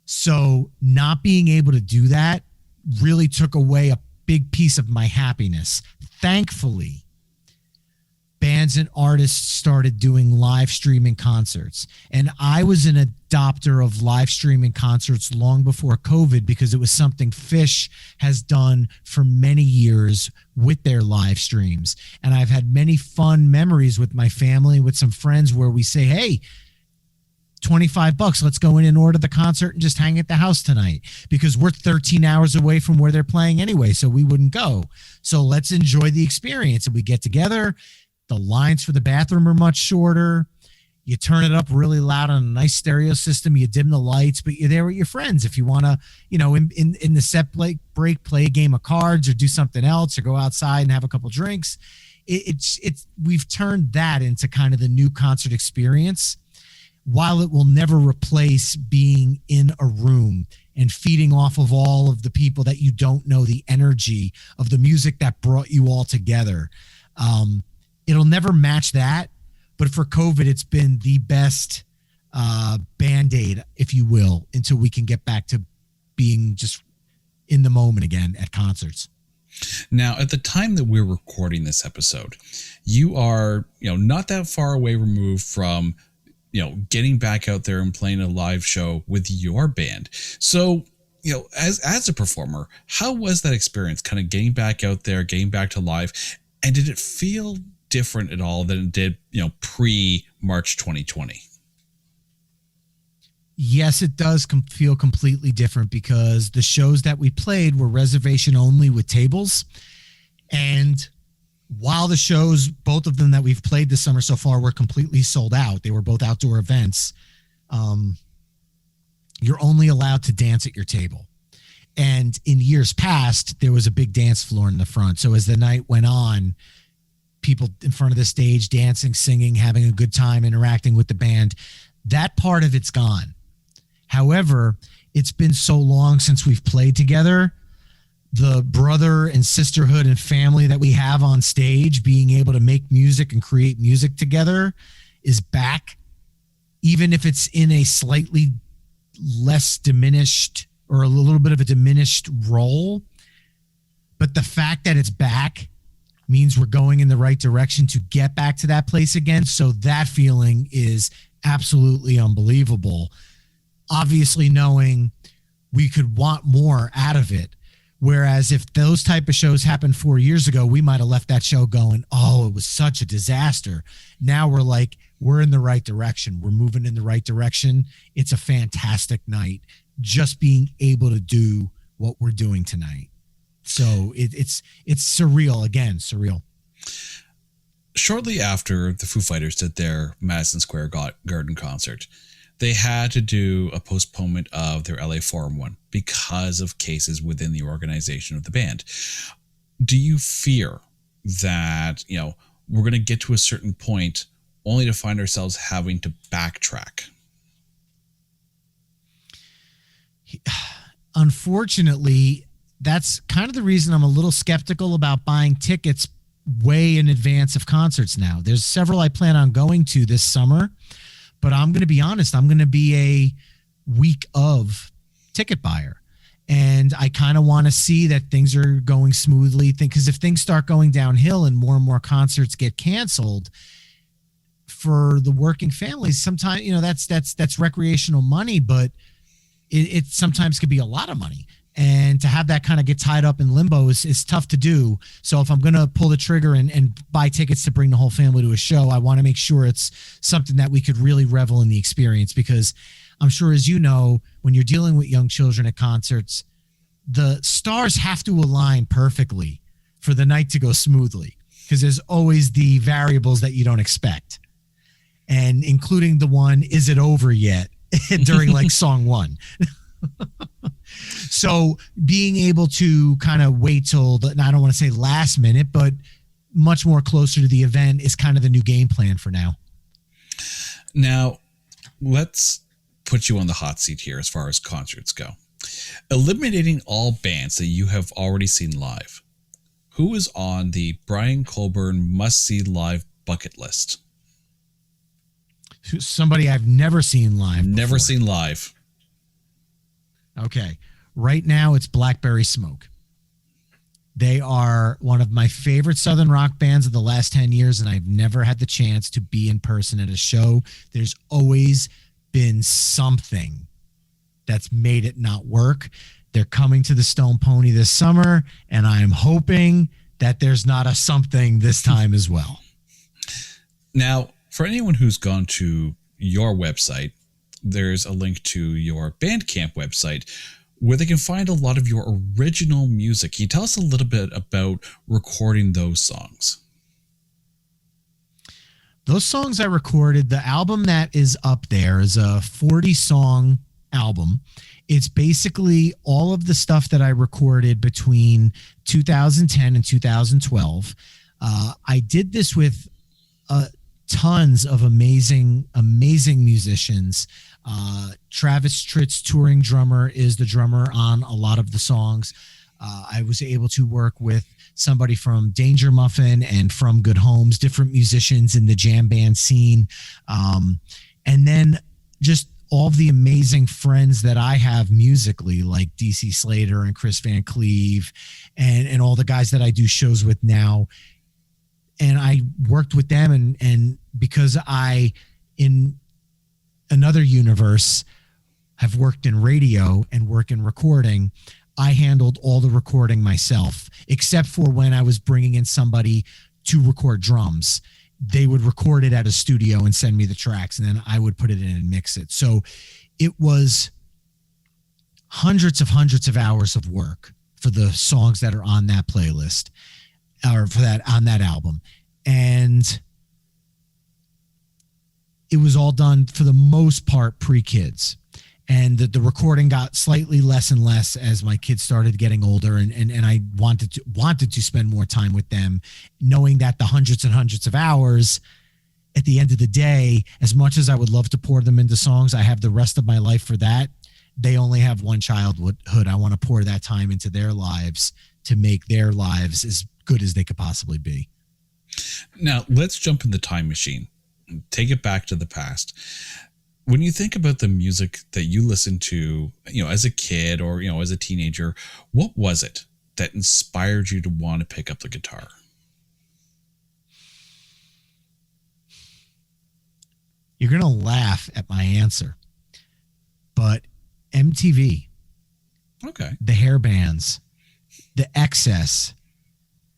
So not being able to do that really took away a big piece of my happiness. Thankfully, bands and artists started doing live streaming concerts. And I was an adopter of live streaming concerts long before COVID because it was something Phish has done for many years with their live streams. And I've had many fun memories with my family, with some friends where we say, hey, $25, let's go in and order the concert and just hang at the house tonight because we're 13 hours away from where they're playing anyway, so we wouldn't go. So let's enjoy the experience. And we get together. The lines for the bathroom are much shorter. You turn it up really loud on a nice stereo system. You dim the lights, but you're there with your friends. If you want to, in the set break, play a game of cards or do something else or go outside and have a couple drinks. We've turned that into kind of the new concert experience. While it will never replace being in a room and feeding off of all of the people that you don't know, the energy of the music that brought you all together. It'll never match that. But for COVID, it's been the best Band-Aid, if you will, until we can get back to being just in the moment again at concerts. Now, at the time that we're recording this episode, you are, not that far away removed from getting back out there and playing a live show with your band. So, as a performer, how was that experience kind of getting back out there, getting back to live? And did it feel different at all than it did, pre-March 2020? Yes, it does feel completely different because the shows that we played were reservation only with tables. And while the shows, both of them that we've played this summer so far, were completely sold out, they were both outdoor events, you're only allowed to dance at your table. And in years past, there was a big dance floor in the front. So as the night went on, people in front of the stage dancing, singing, having a good time, interacting with the band, that part of it's gone. However, it's been so long since we've played together. The brother and sisterhood and family that we have on stage, being able to make music and create music together, is back, even if it's in a slightly less diminished or a little bit of a diminished role. But the fact that it's back means we're going in the right direction to get back to that place again. So that feeling is absolutely unbelievable. Obviously, knowing we could want more out of it. Whereas if those type of shows happened 4 years ago, we might have left that show going, oh, it was such a disaster. Now we're like, we're in the right direction. We're moving in the right direction. It's a fantastic night just being able to do what we're doing tonight. So it's surreal. Again, surreal. Shortly after the Foo Fighters did their Madison Square Garden concert, they had to do a postponement of their LA Forum one because of cases within the organization of the band. Do you fear that, we're going to get to a certain point only to find ourselves having to backtrack? Unfortunately, that's kind of the reason I'm a little skeptical about buying tickets way in advance of concerts now. There's several I plan on going to this summer, but I'm going to be honest, I'm going to be a week of ticket buyer. And I kind of want to see that things are going smoothly. Because if things start going downhill and more concerts get canceled, for the working families, sometimes, that's recreational money, but it sometimes could be a lot of money. And to have that kind of get tied up in limbo is tough to do. So if I'm going to pull the trigger and buy tickets to bring the whole family to a show, I want to make sure it's something that we could really revel in the experience. Because I'm sure, as you know, when you're dealing with young children at concerts, the stars have to align perfectly for the night to go smoothly, because there's always the variables that you don't expect. And including the one, is it over yet? During like song one. So being able to kind of wait till I don't want to say last minute, but much more closer to the event is kind of the new game plan for now. Now, let's put you on the hot seat here as far as concerts go. Eliminating all bands that you have already seen live, who is on the Brian Colburn must-see live bucket list? Somebody I've never seen live. Never seen live. Okay. Right now it's Blackberry Smoke. They are one of my favorite Southern rock bands of the last 10 years, and I've never had the chance to be in person at a show. There's always been something that's made it not work. They're coming to the Stone Pony this summer, and I'm hoping that there's not a something this time as well. Now, for anyone who's gone to your website, there's a link to your Bandcamp website where they can find a lot of your original music. Can you tell us a little bit about recording those songs? Those songs I recorded, the album that is up there is a 40-song album. It's basically all of the stuff that I recorded between 2010 and 2012. I did this with tons of amazing musicians. Travis Tritt's touring drummer is the drummer on a lot of the songs. I was able to work with somebody from Danger Muffin and from Good Homes, different musicians in the jam band scene. And then just all of the amazing friends that I have musically, like DC Slater and Chris Van Cleve and all the guys that I do shows with now. And I worked with them, and because I, in another universe, have worked in radio and work in recording, I handled all the recording myself, except for when I was bringing in somebody to record drums. They would record it at a studio and send me the tracks, and then I would put it in and mix it. So it was hundreds of hours of work for the songs that are on that playlist, or on that album. And it was all done for the most part pre-kids. And the recording got slightly less and less as my kids started getting older, and I wanted to spend more time with them, knowing that the hundreds and hundreds of hours, at the end of the day, as much as I would love to pour them into songs, I have the rest of my life for that. They only have one childhood. I want to pour that time into their lives to make their lives as good as they could possibly be. Now, let's jump in the time machine. Take it back to the past. When you think about the music that you listened to, as a kid or, as a teenager, what was it that inspired you to want to pick up the guitar? You're going to laugh at my answer. But MTV, Okay. the hair bands, the excess,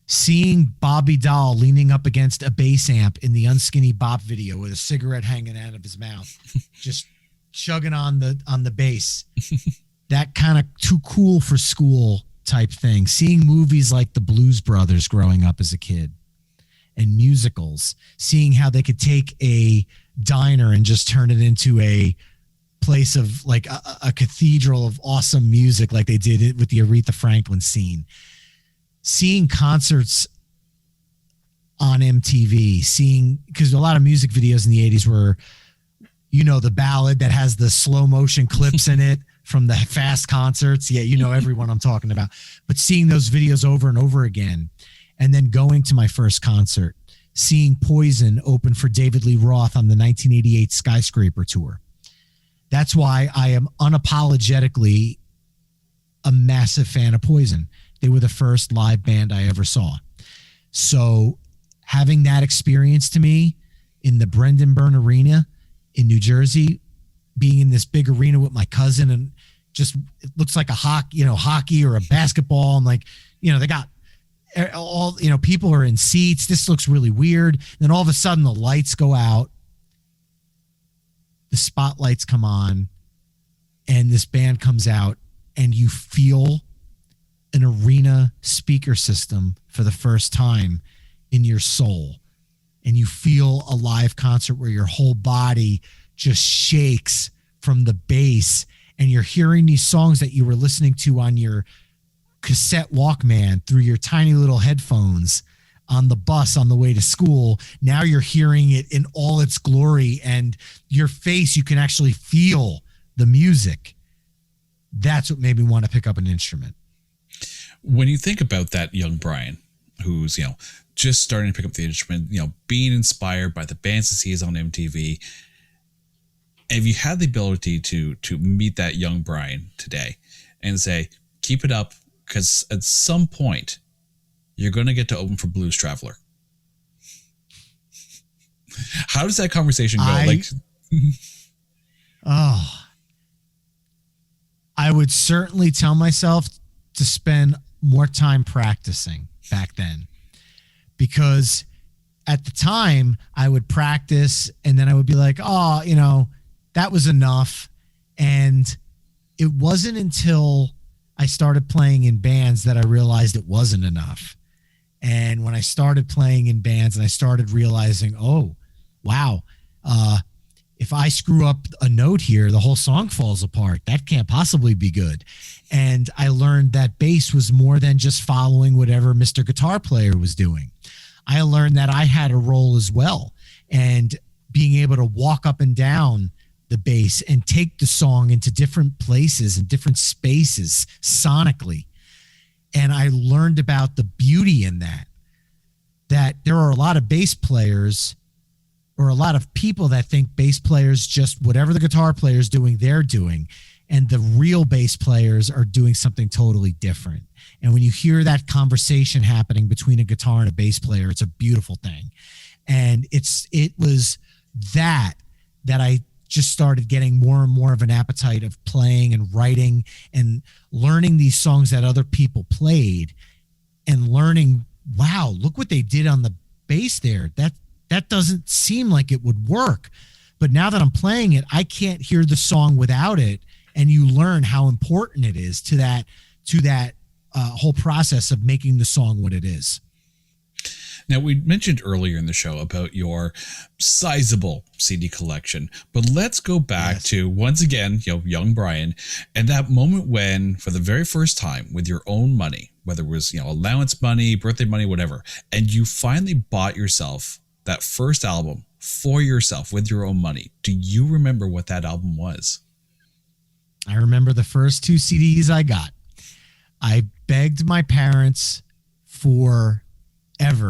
seeing Bobby Doll leaning up against a bass amp in the Unskinny Bop video with a cigarette hanging out of his mouth, just chugging on the bass. That kind of too cool for school type thing. Seeing movies like the Blues Brothers growing up as a kid and musicals, seeing how they could take a diner and just turn it into a place of like a cathedral of awesome music like they did it with the Aretha Franklin scene. Seeing concerts on MTV, because a lot of music videos in the 80s were, the ballad that has the slow motion clips in it from the fast concerts. Yeah, everyone I'm talking about. But seeing those videos over and over again, and then going to my first concert, seeing Poison open for David Lee Roth on the 1988 Skyscraper tour. That's why I am unapologetically a massive fan of Poison. They were the first live band I ever saw. So having that experience to me in the Brendan Byrne Arena in New Jersey, being in this big arena with my cousin, and just it looks like a hockey or a basketball. And like, they got all, people are in seats. This looks really weird. Then all of a sudden the lights go out, the spotlights come on, and this band comes out, and you feel an arena speaker system for the first time in your soul. And you feel a live concert where your whole body just shakes from the bass, and you're hearing these songs that you were listening to on your cassette Walkman through your tiny little headphones on the bus on the way to school. Now you're hearing it in all its glory, and your face, you can actually feel the music. That's what made me want to pick up an instrument. When you think about that young Brian, who's, just starting to pick up the instrument, being inspired by the bands that he is on MTV, have you had the ability to meet that young Brian today and say, keep it up, because at some point you're going to get to open for Blues Traveler? How does that conversation go? I would certainly tell myself to spend more time practicing back then, because at the time I would practice and then I would be like, that was enough. And it wasn't until I started playing in bands that I realized it wasn't enough. And when I started playing in bands and I started realizing, oh, wow, if I screw up a note here, the whole song falls apart. That can't possibly be good. And I learned that bass was more than just following whatever Mr. Guitar Player was doing. I learned that I had a role as well, and being able to walk up and down the bass and take the song into different places and different spaces sonically. And I learned about the beauty in that there are a lot of bass players, or a lot of people that think bass players, just whatever the guitar player is doing, they're doing. And the real bass players are doing something totally different. And when you hear that conversation happening between a guitar and a bass player, it's a beautiful thing. And it was that I just started getting more and more of an appetite of playing and writing and learning these songs that other people played, and learning, wow, look what they did on the bass there. That doesn't seem like it would work. But now that I'm playing it, I can't hear the song without it. And you learn how important it is to that whole process of making the song what it is. Now, we mentioned earlier in the show about your sizable CD collection, but let's go back to, once again, young Brian, and that moment when, for the very first time, with your own money, whether it was, allowance money, birthday money, whatever, and you finally bought yourself that first album for yourself with your own money. Do you remember what that album was? I remember the first 2 CDs I got. I begged my parents forever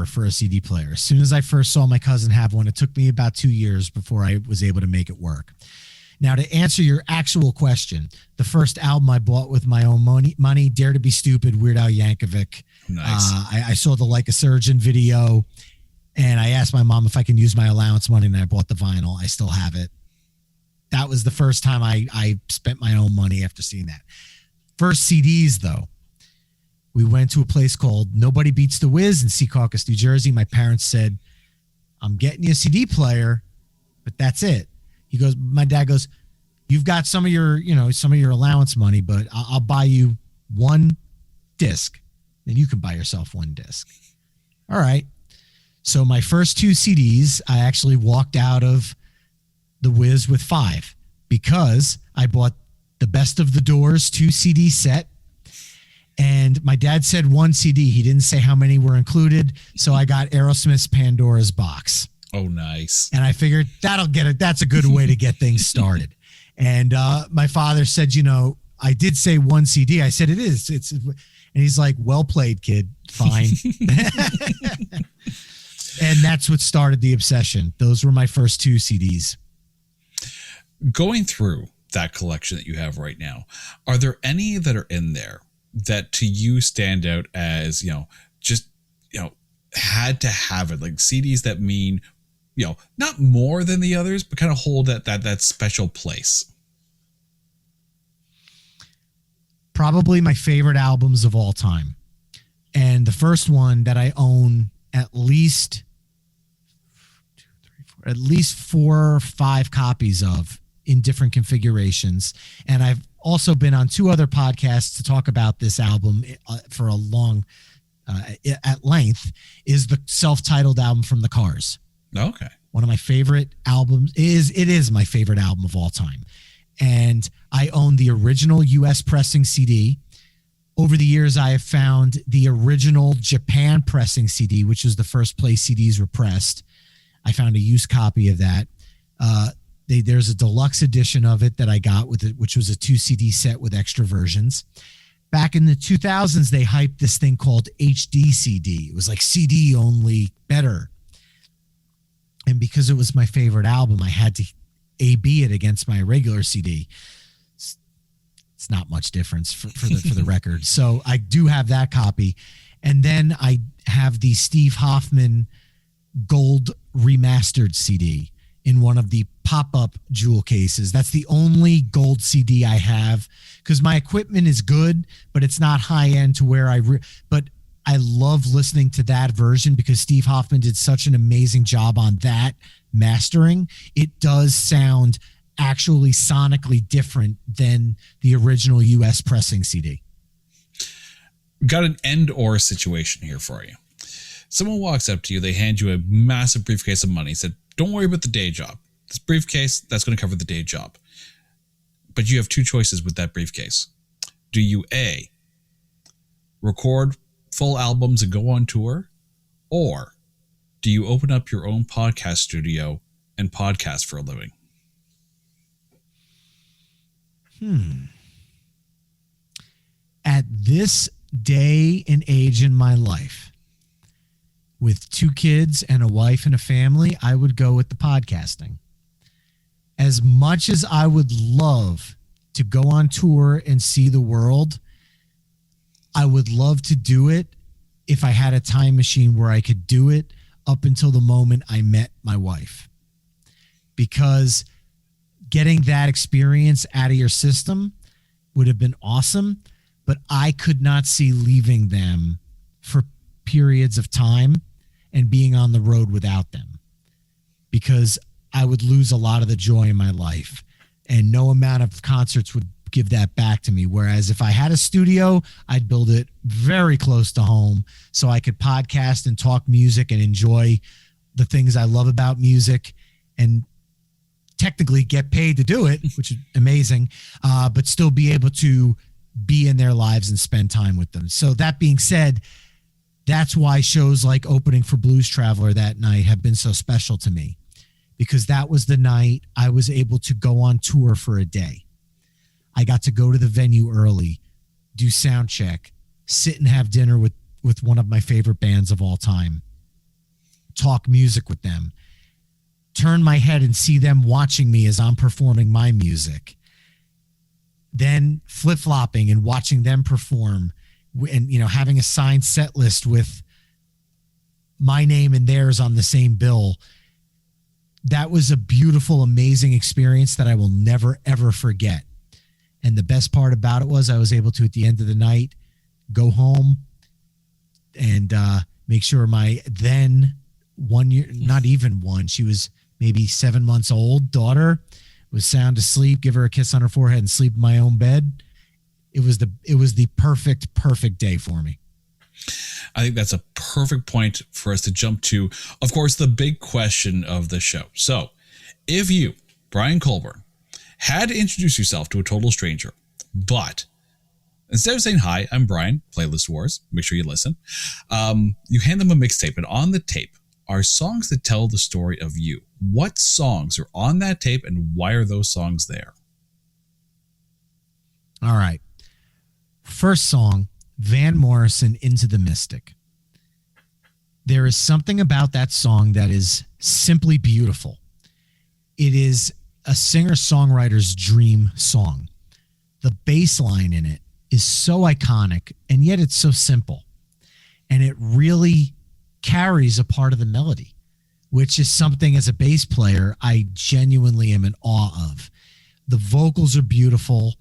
for a CD player. As soon as I first saw my cousin have one, it took me about 2 years before I was able to make it work. Now, to answer your actual question, the first album I bought with my own money, Dare to Be Stupid, Weird Al Yankovic. Nice. I saw the Like a Surgeon video. And I asked my mom if I can use my allowance money, and I bought the vinyl. I still have it. That was the first time I spent my own money after seeing that. First CDs, though. We went to a place called Nobody Beats the Wiz in Secaucus, New Jersey. My parents said, I'm getting you a CD player, but that's it. My dad goes, you've got some of your allowance money, but I'll buy you one disc. Then you can buy yourself one disc. All right. So my first 2 CDs, I actually walked out of the Wiz with 5 because I bought the Best of the Doors 2 CD set. And my dad said 1 CD. He didn't say how many were included. So I got Aerosmith's Pandora's Box. Oh, nice. And I figured that'll get it. That's a good way to get things started. And my father said, I did say 1 CD. I said, it is. And he's like, well played, kid. Fine. And that's what started the obsession. Those were my first 2 CDs. Going through that collection that you have right now, are there any that are in there that to you stand out as, had to have it, like CDs that mean, not more than the others, but kind of hold that special place? Probably my favorite albums of all time. And the first one that I own at least 4 or 5 copies of in different configurations. And I've also been on 2 other podcasts to talk about this album for a long, at length, is the self-titled album from the Cars. Okay. One of my favorite albums is my favorite album of all time. And I own the original US pressing CD. Over the years, I have found the original Japan pressing CD, which was the first place CDs were pressed. I found a used copy of that. There's a deluxe edition of it that I got with it, which was a 2 CD set with extra versions. Back in the 2000s, they hyped this thing called HD CD. It was like CD only better. And because it was my favorite album, I had to AB it against my regular CD. It's not much difference for the record. So I do have that copy. And then I have the Steve Hoffman gold remastered CD in one of the pop-up jewel cases. That's the only gold CD I have because my equipment is good, but it's not high-end to where but I love listening to that version because Steve Hoffman did such an amazing job on that mastering. It does sound actually sonically different than the original US pressing CD. Got an and/or situation here for you. Someone walks up to you, they hand you a massive briefcase of money, said, don't worry about the day job. This briefcase, that's going to cover the day job. But you have 2 choices with that briefcase. Do you A, record full albums and go on tour? Or do you open up your own podcast studio and podcast for a living? At this day and age in my life, with 2 kids and a wife and a family, I would go with the podcasting. As much as I would love to go on tour and see the world, I would love to do it if I had a time machine where I could do it up until the moment I met my wife. Because getting that experience out of your system would have been awesome, but I could not see leaving them for periods of time and being on the road without them, because I would lose a lot of the joy in my life, and no amount of concerts would give that back to me. Whereas if I had a studio, I'd build it very close to home so I could podcast and talk music and enjoy the things I love about music and technically get paid to do it, which is amazing, but still be able to be in their lives and spend time with them. So that being said, that's why shows like opening for Blues Traveler that night have been so special to me, because that was the night I was able to go on tour for a day. I got to go to the venue early, do sound check, sit and have dinner with one of my favorite bands of all time, talk music with them, turn my head and see them watching me as I'm performing my music, then flip-flopping and watching them perform, and having a signed set list with my name and theirs on the same bill. That was a beautiful, amazing experience that I will never, ever forget. And the best part about it was I was able to, at the end of the night, go home and make sure my then 1 year, not even one, she was maybe 7 months old daughter was sound asleep, give her a kiss on her forehead and sleep in my own bed. It was the perfect day for me. I think that's a perfect point for us to jump to, of course, the big question of the show. So if you, Brian Colburn, had to introduce yourself to a total stranger, but instead of saying, hi, I'm Brian, Playlist Wars, make sure you listen, you hand them a mixtape, and on the tape are songs that tell the story of you. What songs are on that tape, and why are those songs there? All right. First song, Van Morrison, Into the Mystic. There is something about that song that is simply beautiful. It is a singer-songwriter's dream song. The bass line in it is so iconic, and yet it's so simple. And it really carries a part of the melody, which is something as a bass player I genuinely am in awe of. The vocals are beautiful.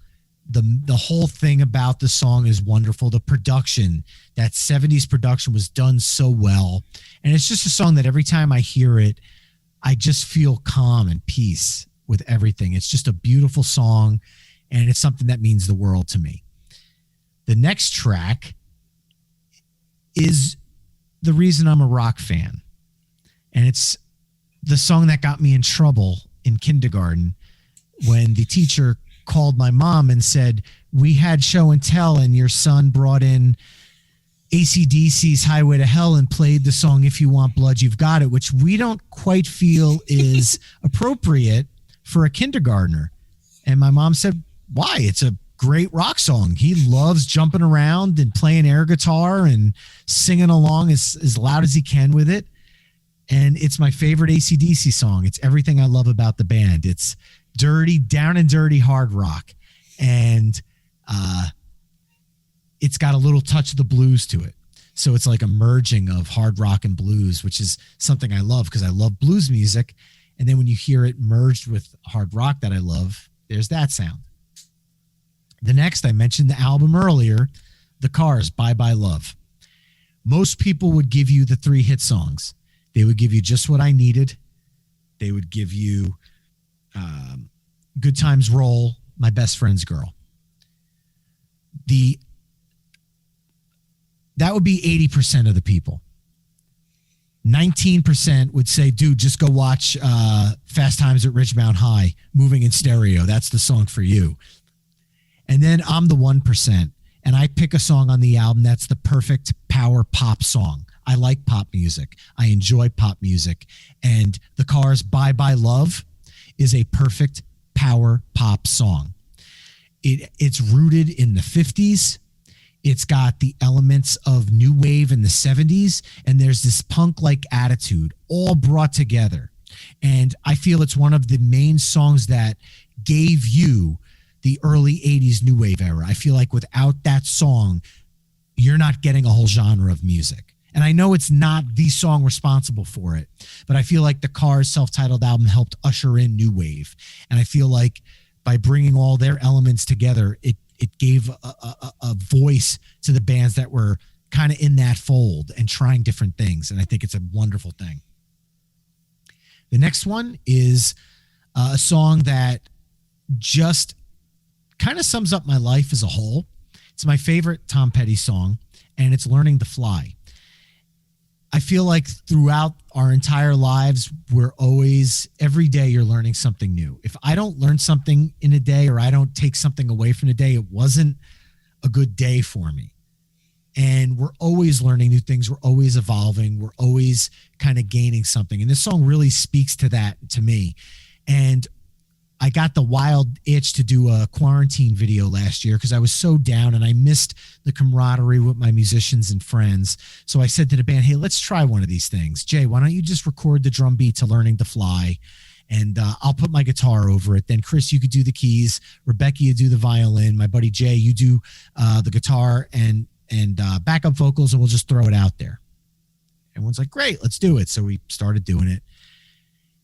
The whole thing about the song is wonderful. The production, that 70s production, was done so well. And it's just a song that every time I hear it, I just feel calm and peace with everything. It's just a beautiful song, and it's something that means the world to me. The next track is the reason I'm a rock fan. And it's the song that got me in trouble in kindergarten when the teacher called my mom and said, we had show and tell and your son brought in AC/DC's Highway to Hell and played the song If You Want Blood, You've Got It, which we don't quite feel is appropriate for a kindergartner. And my mom said, why? It's a great rock song. He loves jumping around and playing air guitar and singing along as loud as he can with it. And it's my favorite AC/DC song. It's everything I love about the band. It's dirty, down and dirty hard rock. And it's got a little touch of the blues to it. So it's like a merging of hard rock and blues, which is something I love because I love blues music. And then when you hear it merged with hard rock that I love, there's that sound. The next, I mentioned the album earlier, The Cars, Bye Bye Love. Most people would give you the 3 hit songs. They would give you Just What I Needed. They would give you Good Times Roll, My Best Friend's Girl. That would be 80% of the people. 19% would say, dude, just go watch Fast Times at Ridgemount High, Moving in Stereo. That's the song for you. And then I'm the 1%, and I pick a song on the album that's the perfect power pop song. I like pop music. I enjoy pop music. And The Cars' Bye Bye Love is a perfect power pop song. It's rooted in the 50s. It's got the elements of new wave in the 70s, and there's this punk-like attitude all brought together. And I feel it's one of the main songs that gave you the early 80s new wave era. I feel like without that song, you're not getting a whole genre of music. And I know it's not the song responsible for it, but I feel like the Cars' self-titled album helped usher in new wave. And I feel like by bringing all their elements together, it gave a voice to the bands that were kind of in that fold and trying different things. And I think it's a wonderful thing. The next one is a song that just kind of sums up my life as a whole. It's my favorite Tom Petty song, and it's Learning to Fly. I feel like throughout our entire lives, every day you're learning something new. If I don't learn something in a day, or I don't take something away from a day, it wasn't a good day for me. And we're always learning new things. We're always evolving. We're always kind of gaining something. And this song really speaks to that to me. And I got the wild itch to do a quarantine video last year because I was so down and I missed the camaraderie with my musicians and friends. So I said to the band, hey, let's try one of these things. Jay, why don't you just record the drum beat to Learning to Fly, and I'll put my guitar over it. Then Chris, you could do the keys. Rebecca, you do the violin. My buddy Jay, you do the guitar and backup vocals, and we'll just throw it out there. Everyone's like, great, let's do it. So we started doing it.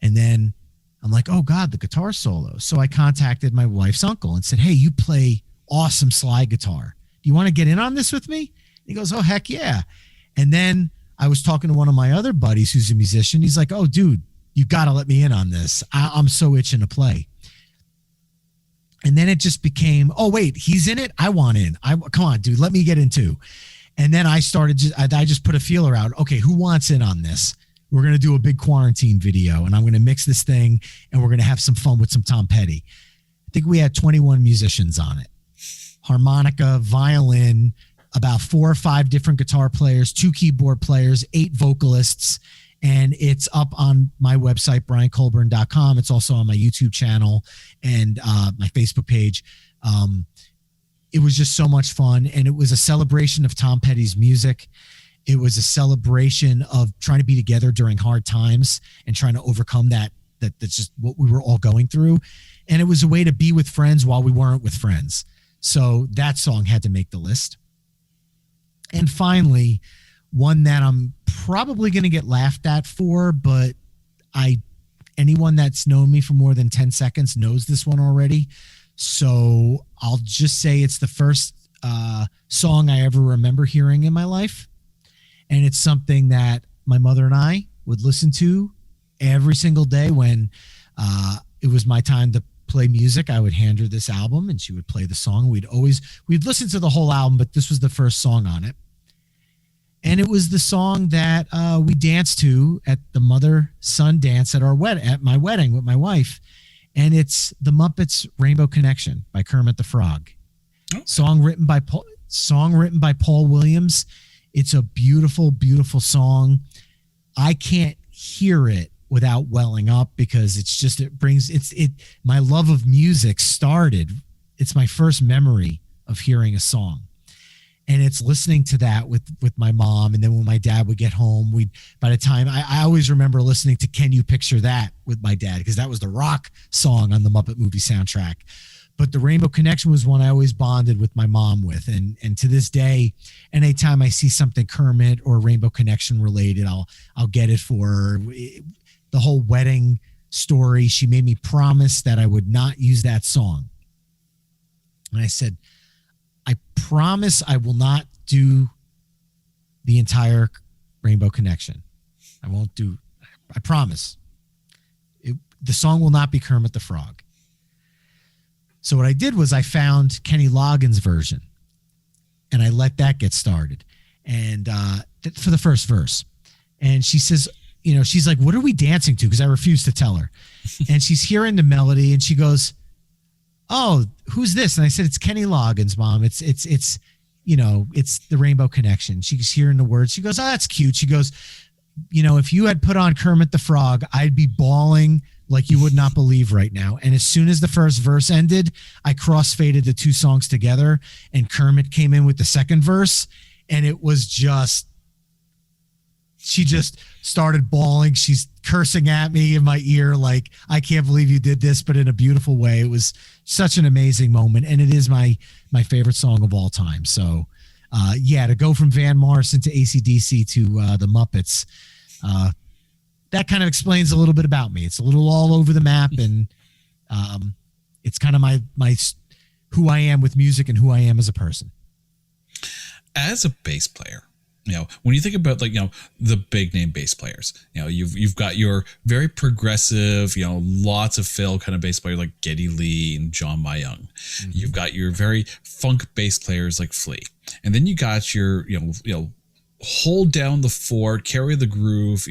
And then I'm like, oh God, the guitar solo. So I contacted my wife's uncle and said, hey, you play awesome slide guitar. Do you want to get in on this with me? He goes, oh, heck yeah. And then I was talking to one of my other buddies who's a musician. He's like, oh, dude, you got to let me in on this. I'm so itching to play. And then it just became, oh, wait, he's in it? I want in. Come on, dude, let me get in too. And then I just put a feeler out. Okay, who wants in on this? We're going to do a big quarantine video, and I'm going to mix this thing, and we're going to have some fun with some Tom Petty. I think we had 21 musicians on it. Harmonica, violin, about 4 or 5 different guitar players, 2 keyboard players, 8 vocalists, and it's up on my website, briancolburn.com. It's also on my YouTube channel and my Facebook page. It was just so much fun, and it was a celebration of Tom Petty's music. It was a celebration of trying to be together during hard times and trying to overcome that's just what we were all going through. And it was a way to be with friends while we weren't with friends. So that song had to make the list. And finally, one that I'm probably going to get laughed at for, but anyone that's known me for more than 10 seconds knows this one already. So I'll just say it's the first song I ever remember hearing in my life. And it's something that my mother and I would listen to every single day when it was my time to play music. I would hand her this album and she would play the song. We'd listen to the whole album, but this was the first song on it. And it was the song that we danced to at the mother-son dance at my wedding with my wife. And it's the Muppets Rainbow Connection by Kermit the Frog. Oh. Song written by Paul Williams. It's a beautiful, beautiful song. I can't hear it without welling up because my love of music started. It's my first memory of hearing a song. And it's listening to that with my mom. And then when my dad would get home, by the time I always remember listening to Can You Picture That with my dad, because that was the rock song on the Muppet movie soundtrack. But the Rainbow Connection was one I always bonded with my mom with. And to this day, anytime I see something Kermit or Rainbow Connection related, I'll get it for her. The whole wedding story, she made me promise that I would not use that song. And I said, I promise I will not do the entire Rainbow Connection. I promise. The song will not be Kermit the Frog. So what I did was I found Kenny Loggins' version and I let that get started and for the first verse. And she says, she's like, what are we dancing to? Because I refused to tell her. And she's hearing the melody and she goes, oh, who's this? And I said, it's Kenny Loggins, Mom. It's the Rainbow Connection. She's hearing the words. She goes, oh, that's cute. She goes, if you had put on Kermit the Frog, I'd be bawling like you would not believe right now. And as soon as the first verse ended, I crossfaded the 2 songs together and Kermit came in with the second verse. And it was she just started bawling. She's cursing at me in my ear like, I can't believe you did this, but in a beautiful way. It was such an amazing moment. And it is my favorite song of all time. So, to go from Van Morrison to AC/DC to the Muppets, that kind of explains a little bit about me. It's a little all over the map, and it's kind of my who I am with music and who I am as a person. As a bass player, when you think about the big name bass players, you've got your very progressive, lots of fill kind of bass player like Geddy Lee and John Mayung. Mm-hmm. You've got your very funk bass players like Flea, and then you got your hold down the fort, carry the groove,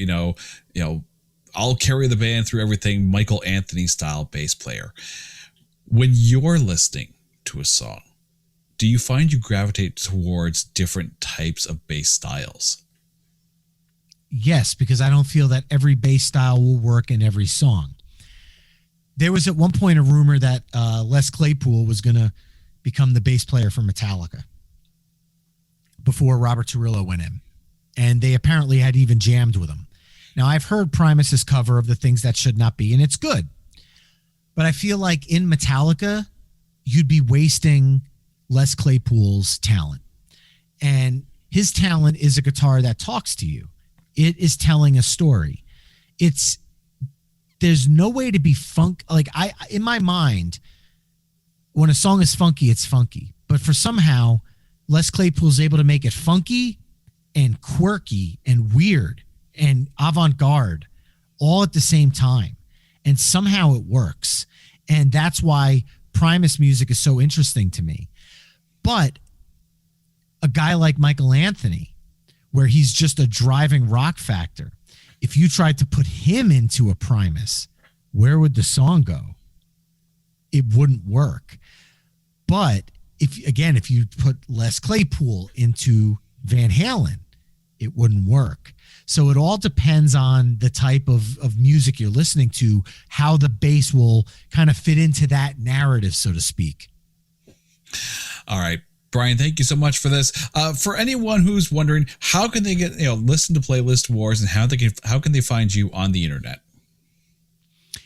I'll carry the band through everything, Michael Anthony style bass player. When you're listening to a song, do you find you gravitate towards different types of bass styles? Yes, because I don't feel that every bass style will work in every song. There was at one point a rumor that Les Claypool was going to become the bass player for Metallica before Robert Trujillo went in. And they apparently had even jammed with him. Now, I've heard Primus's cover of The Things That Should Not Be, and it's good. But I feel like in Metallica, you'd be wasting Les Claypool's talent. And his talent is a guitar that talks to you. It is telling a story. There's no way to be like in my mind, when a song is funky, it's funky. But for somehow, Les Claypool's able to make it funky and quirky and weird and avant-garde all at the same time. And somehow it works. And that's why Primus music is so interesting to me. But a guy like Michael Anthony, where he's just a driving rock factor, if you tried to put him into a Primus, where would the song go? It wouldn't work. But if you put Les Claypool into Van Halen, it wouldn't work. So it all depends on the type of music you're listening to, how the bass will kind of fit into that narrative, so to speak. All right, Brian, thank you so much for this. For anyone who's wondering, how can they listen to Playlist Wars, and how can they find you on the internet?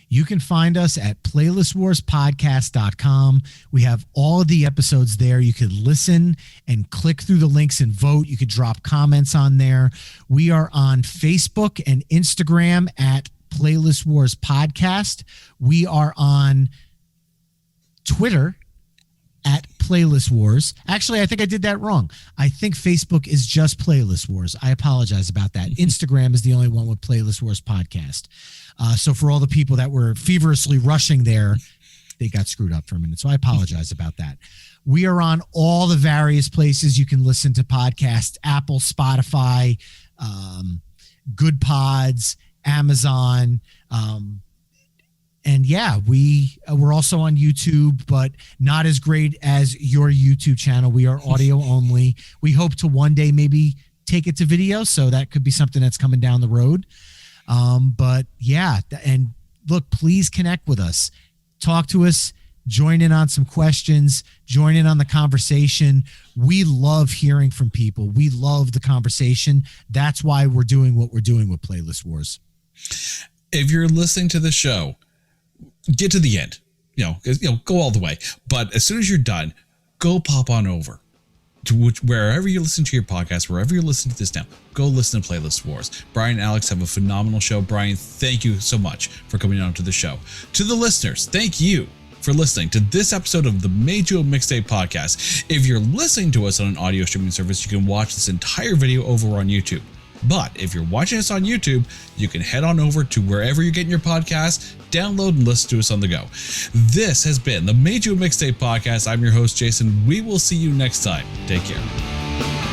You can find us at playlistwarspodcast.com. We have all of the episodes there. You could listen and click through the links and vote. You could drop comments on there. We are on Facebook and Instagram at Playlist Wars Podcast. We are on Twitter at Playlist Wars. Actually, I think I did that wrong. I think Facebook is just Playlist Wars. I apologize about that. Instagram is the only one with Playlist Wars Podcast. So for all the people that were feverishly rushing there, they got screwed up for a minute. So I apologize about that. We are on all the various places you can listen to podcasts: Apple, Spotify, Good Pods, Amazon. And yeah, we're also on YouTube, but not as great as your YouTube channel. We are audio only. We hope to one day maybe take it to video, so that could be something that's coming down the road. But yeah, and look, please connect with us, talk to us, join in on some questions, join in on the conversation. We love hearing from people. We love the conversation. That's why we're doing what we're doing with Playlist Wars. If you're listening to the show, get to the end, go all the way. But as soon as you're done, go pop on over to wherever you listen to your podcast, wherever you're listening to this now, go listen to Playlist Wars. Brian and Alex have a phenomenal show. Brian, thank you so much for coming on to the show. To the listeners, thank you for listening to this episode of the Made You a Mixtape podcast. If you're listening to us on an audio streaming service, you can watch this entire video over on YouTube. But if you're watching us on YouTube, you can head on over to wherever you're getting your podcast, download and listen to us on the go. This has been the Made You a Mixtape podcast. I'm your host, Jason. We will see you next time. Take care.